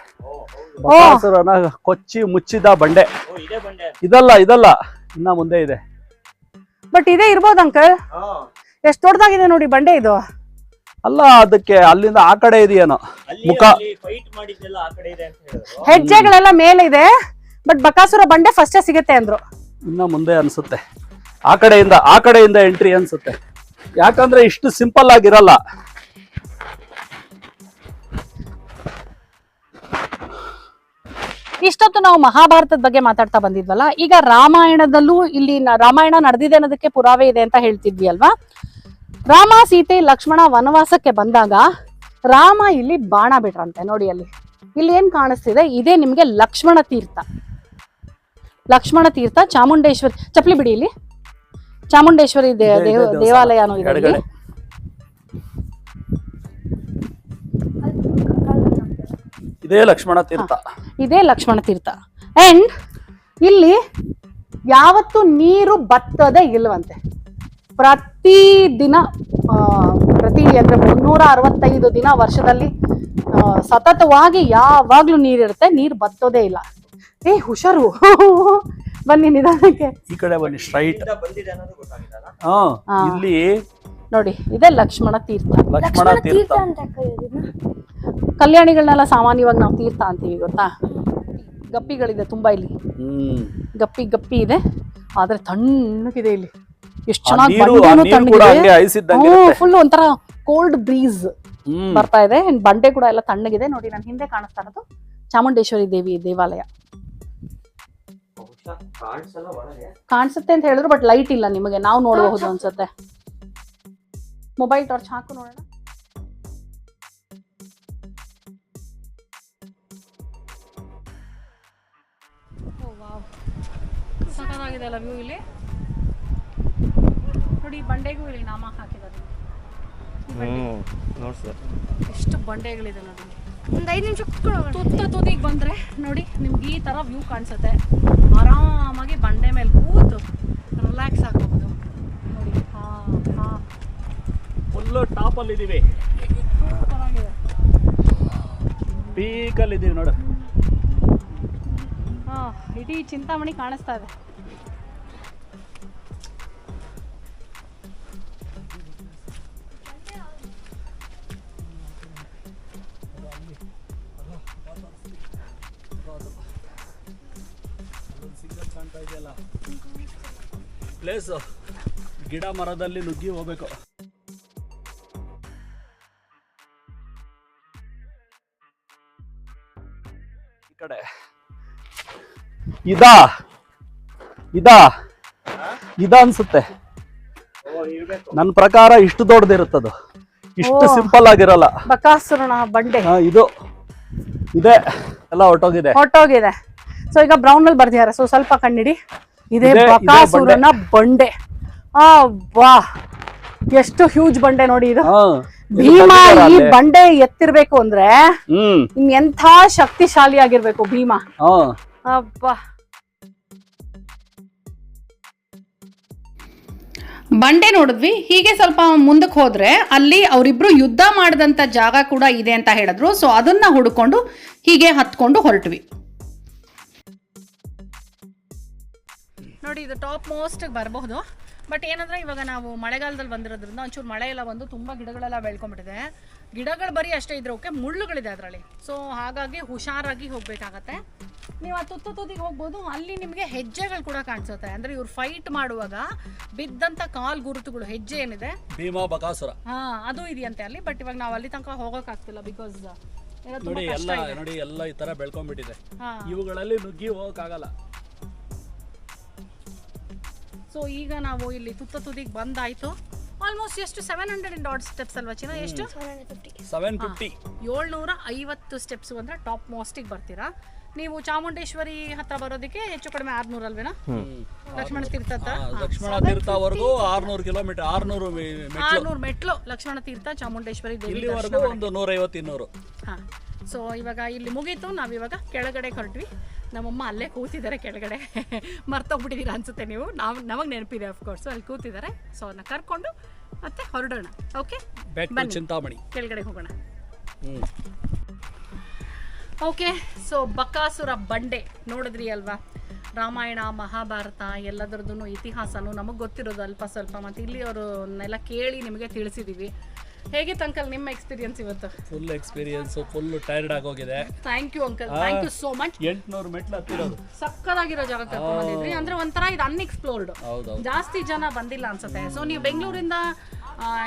ಬಕಾಸುರನ ಕೊಚ್ಚಿ ಮುಚ್ಚಿದ ಬಂಡೆ. ಇದಲ್ಲ ಇನ್ನ ಮುಂದೆ ಇದೆ. ಬಟ್ ಇದೇ ಇರ್ಬೋದು ಅಂಕಲ್. ಎಷ್ಟು ದೊಡ್ಡದಾಗಿದೆ ನೋಡಿ ಬಂಡೆ ಇದು. ಅಲ್ಲ, ಅದಕ್ಕೆ ಅಲ್ಲಿಂದ ಆ ಕಡೆ ಇದೆಯೇನೋ ಮುಖ. ಹೆಜ್ಜೆಗಳೆಲ್ಲ ಮೇಲೆ ಇದೆ, ಬಟ್ ಬಕಾಸುರ ಬಂಡೆ ಫಸ್ಟೇ ಸಿಗುತ್ತೆ ಅಂದ್ರು. ಇನ್ನ ಮುಂದೆ ಅನ್ಸುತ್ತೆ, ಆ ಕಡೆಯಿಂದ ಎಂಟ್ರಿ ಅನ್ಸುತ್ತೆ. ಯಾಕಂದ್ರೆ ಇಷ್ಟು ಸಿಂಪಲ್ ಆಗಿರಲ್ಲ. ಇಷ್ಟೊತ್ತು ನಾವು ಮಹಾಭಾರತದ ಬಗ್ಗೆ ಮಾತಾಡ್ತಾ ಬಂದಿದ್ವಲ್ಲ, ಈಗ ರಾಮಾಯಣದಲ್ಲೂ ಇಲ್ಲಿ ರಾಮಾಯಣ ನಡೆದಿದೆ ಅನ್ನೋದಕ್ಕೆ ಪುರಾವೆ ಇದೆ ಅಂತ ಹೇಳ್ತಿದ್ವಿ ಅಲ್ವಾ. ರಾಮ ಸೀತೆ ಲಕ್ಷ್ಮಣ ವನವಾಸಕ್ಕೆ ಬಂದಾಗ ರಾಮ ಇಲ್ಲಿ ಬಾಣ ಬಿಟ್ರಂತೆ. ನೋಡಿ ಇಲ್ಲಿ ಏನ್ ಕಾಣಿಸ್ತಿದೆ, ಇದೇ ನಿಮ್ಗೆ ಲಕ್ಷ್ಮಣ ತೀರ್ಥ. ಚಾಮುಂಡೇಶ್ವರಿ, ಚಪ್ಲಿ ಬಿಡಿ, ಇಲ್ಲಿ ಚಾಮುಂಡೇಶ್ವರಿ ದೇವಾಲಯನೂ ಇದೆ ಇಲ್ಲಿ. ಇದೇ ಲಕ್ಷ್ಮಣ ತೀರ್ಥ. ಅಂಡ್ ಇಲ್ಲಿ ಯಾವತ್ತು ನೀರು ಬತ್ತದೇ ಇಲ್ವಂತೆ. ಪ್ರತಿದಿನ ಅಂದ್ರೆ 365 ದಿನ ವರ್ಷದಲ್ಲಿ ಸತತವಾಗಿ ಯಾವಾಗ್ಲೂ ನೀರಿರುತ್ತೆ, ನೀರು ಬತ್ತೋದೇ ಇಲ್ಲ. ಹುಷಾರು. ಬನ್ನಿ ನಿಧಾನಕ್ಕೆ, ಈ ಕಡೆ ಬನ್ನಿ, ಸ್ಟ್ರೈಟ್. ಇಲ್ಲಿ ನೋಡಿ, ಇದೇ ಲಕ್ಷ್ಮಣ ತೀರ್ಥ. ಅಂತ ಕಲ್ಯಾಣಿಗಳನ್ನೆಲ್ಲ ಸಾಮಾನ್ಯವಾಗಿ ನಾವು ತೀರ್ಥ ಅಂತೀವಿ, ಗೊತ್ತಾ. ಗಪ್ಪಿಗಳಿದೆ ತುಂಬಾ ಇಲ್ಲಿ. ಗಪ್ಪಿ ಇದೆ, ಆದ್ರೆ ತಣ್ಣಗಿದೆ ಇಲ್ಲಿ. ಎಷ್ಟು ಚೆನ್ನಾಗಿ ಫುಲ್ ಒಂಥರ ಕೋಲ್ಡ್ ಬ್ರೀಸ್ ಬರ್ತಾ ಇದೆ. ಬಂಡೆ ಕೂಡ ಎಲ್ಲ ತಣ್ಣಗಿದೆ. ನೋಡಿ, ನಾನು ಹಿಂದೆ ಕಾಣಿಸ್ತಾ ಇರೋದು ಚಾಮುಂಡೇಶ್ವರಿ ದೇವಿ ದೇವಾಲಯ. ಕಾಣಿಸುತ್ತೆ ಅಂತ ಹೇಳಿದ್ರು, ಬಟ್ ಲೈಟ್ ಇಲ್ಲ ನಿಮಗೆ. ನಾವು ನೋಡಬಹುದು ಅನ್ಸುತ್ತೆ. ಮೊಬೈಲ್ ಟಾರ್ಚ್ ಹಾಕು ನೋಡೋಣ. ಸಖತ್ತಾಗಿದೆ ಅಲ್ಲ ವ್ಯೂ ಇಲ್ಲಿ. ನೋಡಿ, ಬಂಡೆಗೂ ಇಲ್ಲಿ ನಾಮ ಹಾಕಿದ್ದಾರೆ. ಎಷ್ಟು ಬಂಡೆಗಳಿದೆ ನೋಡಿ. ಒಂದು 5 ನಿಮಿಷ ತುದಿಗೆ ಬಂದ್ರೆ ನೋಡಿ, ನಿಮ್ಗೆ ಈ ತರ ವ್ಯೂ ಕಾಣಿಸುತ್ತೆ. ಆರಾಮಾಗಿ ಬಂಡೆ ಮೇಲೆ ಕೂತು ರಿಲ್ಯಾಕ್ಸ್ ಆಗಬಹುದು. ನೋಡಿ, ಫುಲ್ಲು ಟಾಪ್ ಅಲ್ಲಿ ಇದೀವಿ, ಪೀಕ್ ಅಲ್ಲಿ ಇದೀವಿ ನೋಡು. ಇಡೀ ಚಿಂತಾಮಣಿ ಕಾಣಿಸ್ತಾ ಇದೆ. ಪ್ಲೇಸ್ ಗಿಡ ಮರದಲ್ಲಿ ನುಗ್ಗಿ ಹೋಗ್ಬೇಕು. ಈ ಕಡೆ ಇದ ಅನ್ಸುತ್ತೆ. ನನ್ನ ಪ್ರಕಾರ ಇಷ್ಟು ದೊಡ್ಡದಿರುತ್ತದು, ಇಷ್ಟು ಸಿಂಪಲ್ ಆಗಿರಲ್ಲ. ಬಕಾಸುರನ ಬಂಡೆ ಇದು ಇದೆ, ಎಲ್ಲ ಹೊಟ್ಟೋಗಿದೆ. ಸೊ ಈಗ ಬ್ರೌನ್ ಅಲ್ಲಿ ಬರ್ದಿದ್ದಾರೆ. ಸೊ ಸ್ವಲ್ಪ ಕಣ್ಣಿಡಿ. ಇದೇ ಬಕಾಸುರನ ಬಂಡೆ. ವಾ, ಎಷ್ಟು ಹ್ಯೂಜ್ ಬಂಡೆ ನೋಡಿ ಇದು. ಭೀಮಾ ಈ ಬಂಡೆ ಎತ್ತಿರ್ಬೇಕು ಅಂದ್ರೆ ಇನ್ ಎಂಥ ಶಕ್ತಿಶಾಲಿ ಆಗಿರ್ಬೇಕು ಭೀಮಾ. ಅಬ್ಬಾ, ಬಂಡೆ ನೋಡಿದ್ವಿ. ಹೀಗೆ ಸ್ವಲ್ಪ ಮುಂದಕ್ಕೆ ಹೋದ್ರೆ ಅಲ್ಲಿ ಅವರಿಬ್ರು ಯುದ್ಧ ಮಾಡಿದಂತ ಜಾಗ ಕೂಡ ಇದೆ ಅಂತ ಹೇಳಿದ್ರು. ಸೊ ಅದನ್ನ ಹುಡ್ಕೊಂಡು ಹೀಗೆ ಹತ್ಕೊಂಡು ಹೊರಟ್ವಿ. ನೋಡಿ, ಇದು ಟಾಪ್ ಮೋಸ್ಟ್ ಬರಬಹುದು. ಬಟ್ ಏನಂದ್ರೆ ಇವಾಗ ನಾವು ಮಳೆಗಾಲದಲ್ಲಿ ಬಂದಿರೋದ್ರಿಂದ ಒಂಚೂರು ಮಳೆ ಎಲ್ಲ ಬಂದು ತುಂಬಾ ಗಿಡಗಳೆಲ್ಲ ಬೆಳ್ಕೊಂಡ್ಬಿಟ್ಟಿದೆ. ಗಿಡಗಳು ಬರೀ ಅಷ್ಟೇ ಇದ್ರೆ ಓಕೆ, ಮುಳ್ಳುಗಳಿದೆ ಅದರಲ್ಲಿ. ಸೊ ಹಾಗಾಗಿ ಹುಷಾರಾಗಿ ಹೋಗ್ಬೇಕಾಗತ್ತೆ. ನೀವು ಆ ತುದಿಗೆ ಹೋಗ್ಬೋದು. ಅಲ್ಲಿ ನಿಮಗೆ ಹೆಜ್ಜೆಗಳು ಕೂಡ ಕಾಣಿಸುತ್ತೆ. ಅಂದ್ರೆ ಇವ್ರು ಫೈಟ್ ಮಾಡುವಾಗ ಬಿದ್ದಂತ ಕಾಲ್ ಗುರುತುಗಳು, ಹೆಜ್ಜೆ ಏನಿದೆ, ಭೀಮಾ ಬಕಾಸುರ, ಅದು ಇದೆಯಂತೆ ಅಲ್ಲಿ. ಬಟ್ ಇವಾಗ ನಾವು ಅಲ್ಲಿ ತನಕ ಹೋಗಕ್ ಆಗ್ತಿಲ್ಲ, ಬಿಕಾಸ್ ನೋಡಿ ಎಲ್ಲ ಈ ತರ ಬೆಳ್ಕೊಂಡ್ಬಿಟ್ಟಿದೆ. ಇವುಗಳಲ್ಲಿ ನುಗ್ಗಿ ಹೋಗಕ್ಕಾಗಲ್ಲ. ಸೊ ಈಗ ನಾವು ಇಲ್ಲಿ ತುದಿಗೆ ಬಂದಾಯ್ತು. ಆಲ್ಮೋಸ್ಟ್ ಎಷ್ಟು 700 ಸ್ಟೆಪ್ಸ್ ಅಲ್ವಾ ಚಿನ್ನ? ಎಷ್ಟು? 750. 750 ಸ್ಟೆಪ್ಸ್ ಅಂದ್ರೆ ಟಾಪ್ ಮೋಸ್ಟಿಗೆ ಬರ್ತೀರಾ. ನೀವು ಚಾಮುಂಡೇಶ್ವರಿ ಹತ್ರ ಬರೋದಕ್ಕೆ ಹೆಚ್ಚು ಕಡಿಮೆ 600 ಅಲ್ವೇನಾ? ಲಕ್ಷ್ಮಣ ತೀರ್ಥ ಹತ್ರ ಲಕ್ಷ್ಮಣ ತೀರ್ಥವರೆಗೂ 600 ಕಿಲೋಮೀಟರ್ 600 ಮೆಟ್ಲು ಲಕ್ಷ್ಮಣ ತೀರ್ಥ ಚಾಮುಂಡೇಶ್ವರಿ ದೇವಿ ಇಲ್ಲಿವರೆಗೂ ಒಂದು 150-200. ಹಾಂ. ಸೊ ಇವಾಗ ಇಲ್ಲಿ ಮುಗೀತು, ನಾವಿವಾಗ ಕೆಳಗಡೆ ಹೊರಟ್ವಿ. ನಮ್ಮಮ್ಮ ಅಲ್ಲೇ ಕೂತಿದ್ದಾರೆ ಕೆಳಗಡೆ. ಮರ್ತೋಗ್ಬಿಟ್ಟಿದ್ದೀರಾ ಅನ್ಸುತ್ತೆ ನೀವು. ನಮಗೆ ನೆನಪಿದೆ ಅಫ್ಕೋರ್ಸ್, ಅಲ್ಲಿ ಕೂತಿದ್ದಾರೆ. ಸೊ ಅದನ್ನ ಕರ್ಕೊಂಡು ಮತ್ತೆ ಹೊರಡೋಣ. ಓಕೆ, ಚಿಂತಾಮಣಿ ಕೆಳಗಡೆ ಹೋಗೋಣ. ಓಕೆ, ಸೊ ಬಕಾಸುರ ಬಂಡೆ ನೋಡಿದ್ರಿ ಅಲ್ವಾ? ರಾಮಾಯಣ ಮಹಾಭಾರತ ಎಲ್ಲದರದ್ದು ಇತಿಹಾಸನೂ ನಮಗೆ ಗೊತ್ತಿರೋದು ಅಲ್ಪ ಸ್ವಲ್ಪ, ಮತ್ತು ಇಲ್ಲಿ ಅವರನ್ನೆಲ್ಲ ಕೇಳಿ ನಿಮಗೆ ತಿಳಿಸಿದ್ದೀವಿ. ಹೇಗಿತ್ತು ಅಂಕಲ್ ನಿಮ್ಮ ಎಕ್ಸ್ಪೀರಿಯನ್ಸ್ ಇವತ್ತು? ಫುಲ್ ಎಕ್ಸ್ಪೀರಿಯನ್ಸ್, ಫುಲ್ ಟೈರ್ಡ್ ಆಗೋಗಿದೆ. Thank you uncle, thank you so much. 800 ಮೆಟ್ಲು ಹತ್ತಿರೋದು. ಸಕ್ಕದಾಗಿರೋ ಜಾಗ ಕರ್ಕೊಂಡು ಬಂದಿದ್ರಿ. ಅಂದ್ರೆ ಒಂಥರ ಇದು ಅನ್ಎಕ್ಸ್ಪ್ಲೋರ್ಡ್, ಜಾಸ್ತಿ ಜನ ಬಂದಿಲ್ಲ ಅನ್ಸುತ್ತೆ. ಸೊ ನೀವು ಬೆಂಗಳೂರಿಂದ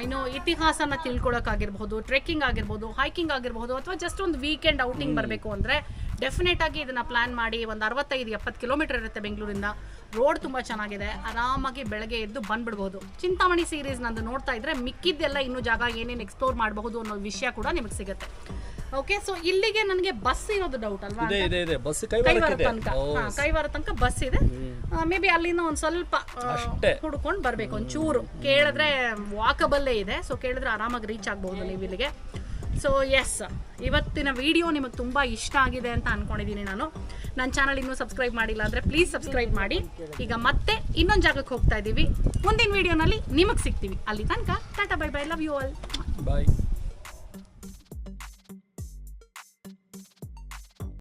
ಇನ್ನು ಇತಿಹಾಸನ ತಿಳ್ಕೊಳಕ್ಕಾಗಿರ್ಬೋದು, ಟ್ರೆಕ್ಕಿಂಗ್ ಆಗಿರ್ಬೋದು, ಹೈಕಿಂಗ್ ಆಗಿರ್ಬೋದು, ಅಥವಾ ಜಸ್ಟ್ ಒಂದು ವೀಕೆಂಡ್ ಔಟಿಂಗ್ ಬರಬೇಕು ಅಂದರೆ ಡೆಫಿನೆಟ್ ಆಗಿ ಇದನ್ನ ಪ್ಲಾನ್ ಮಾಡಿ. ಒಂದು 65-70 ಕಿಲೋಮೀಟರ್ ಇರುತ್ತೆ ಬೆಂಗಳೂರಿಂದ. ರೋಡ್ ತುಂಬ ಚೆನ್ನಾಗಿದೆ, ಆರಾಮಾಗಿ ಬೆಳಗ್ಗೆ ಎದ್ದು ಬಂದ್ಬಿಡ್ಬೋದು. ಚಿಂತಾಮಣಿ ಸೀರೀಸ್ ನಂದು ನೋಡ್ತಾ ಇದ್ರೆ ಮಿಕ್ಕಿದ್ದೆಲ್ಲ ಇನ್ನೂ ಜಾಗ ಏನೇನು ಎಕ್ಸ್ಪ್ಲೋರ್ ಮಾಡಬಹುದು ಅನ್ನೋ ವಿಷಯ ಕೂಡ ನಿಮಗೆ ಸಿಗುತ್ತೆ. ಓಕೆ, ಸೊ ಇಲ್ಲಿಗೆ ನನಗೆ ಬಸ್ ಇರೋದು ಡೌಟ್ ಅಲ್ವಾ? ಕೈವಾರ ತನಕ ಬಸ್ ಇದೆ. ಮೇ ಬಿ ಅಲ್ಲಿಂದ ಒಂದು ಸ್ವಲ್ಪ ಹುಡ್ಕೊಂಡು ಬರ್ಬೇಕು, ಒಂಚೂರು ಕೇಳಿದ್ರೆ ವಾಕಬಲ್ಲೇ ಇದೆ. ಸೊ ಕೇಳಿದ್ರೆ ಆರಾಮಾಗಿ ರೀಚ್ ಆಗಬಹುದು ನೀವು ಇಲ್ಲಿಗೆ. ಸೊ ಎಸ್, ಇವತ್ತಿನ ವಿಡಿಯೋ ನಿಮಗೆ ತುಂಬ ಇಷ್ಟ ಆಗಿದೆ ಅಂತ ಅನ್ಕೊಂಡಿದ್ದೀನಿ ನಾನು. ನನ್ನ ಚಾನಲ್ ಇನ್ನೂ ಸಬ್ಸ್ಕ್ರೈಬ್ ಮಾಡಿಲ್ಲ ಅಂದರೆ ಪ್ಲೀಸ್ ಸಬ್ಸ್ಕ್ರೈಬ್ ಮಾಡಿ. ಈಗ ಮತ್ತೆ ಇನ್ನೊಂದು ಜಾಗಕ್ಕೆ ಹೋಗ್ತಾ ಇದ್ದೀವಿ. ಮುಂದಿನ ವಿಡಿಯೋನಲ್ಲಿ ನಿಮಗೆ ಸಿಗ್ತೀವಿ. ಅಲ್ಲಿ ತನಕ tata, bye bye, love you all, bye.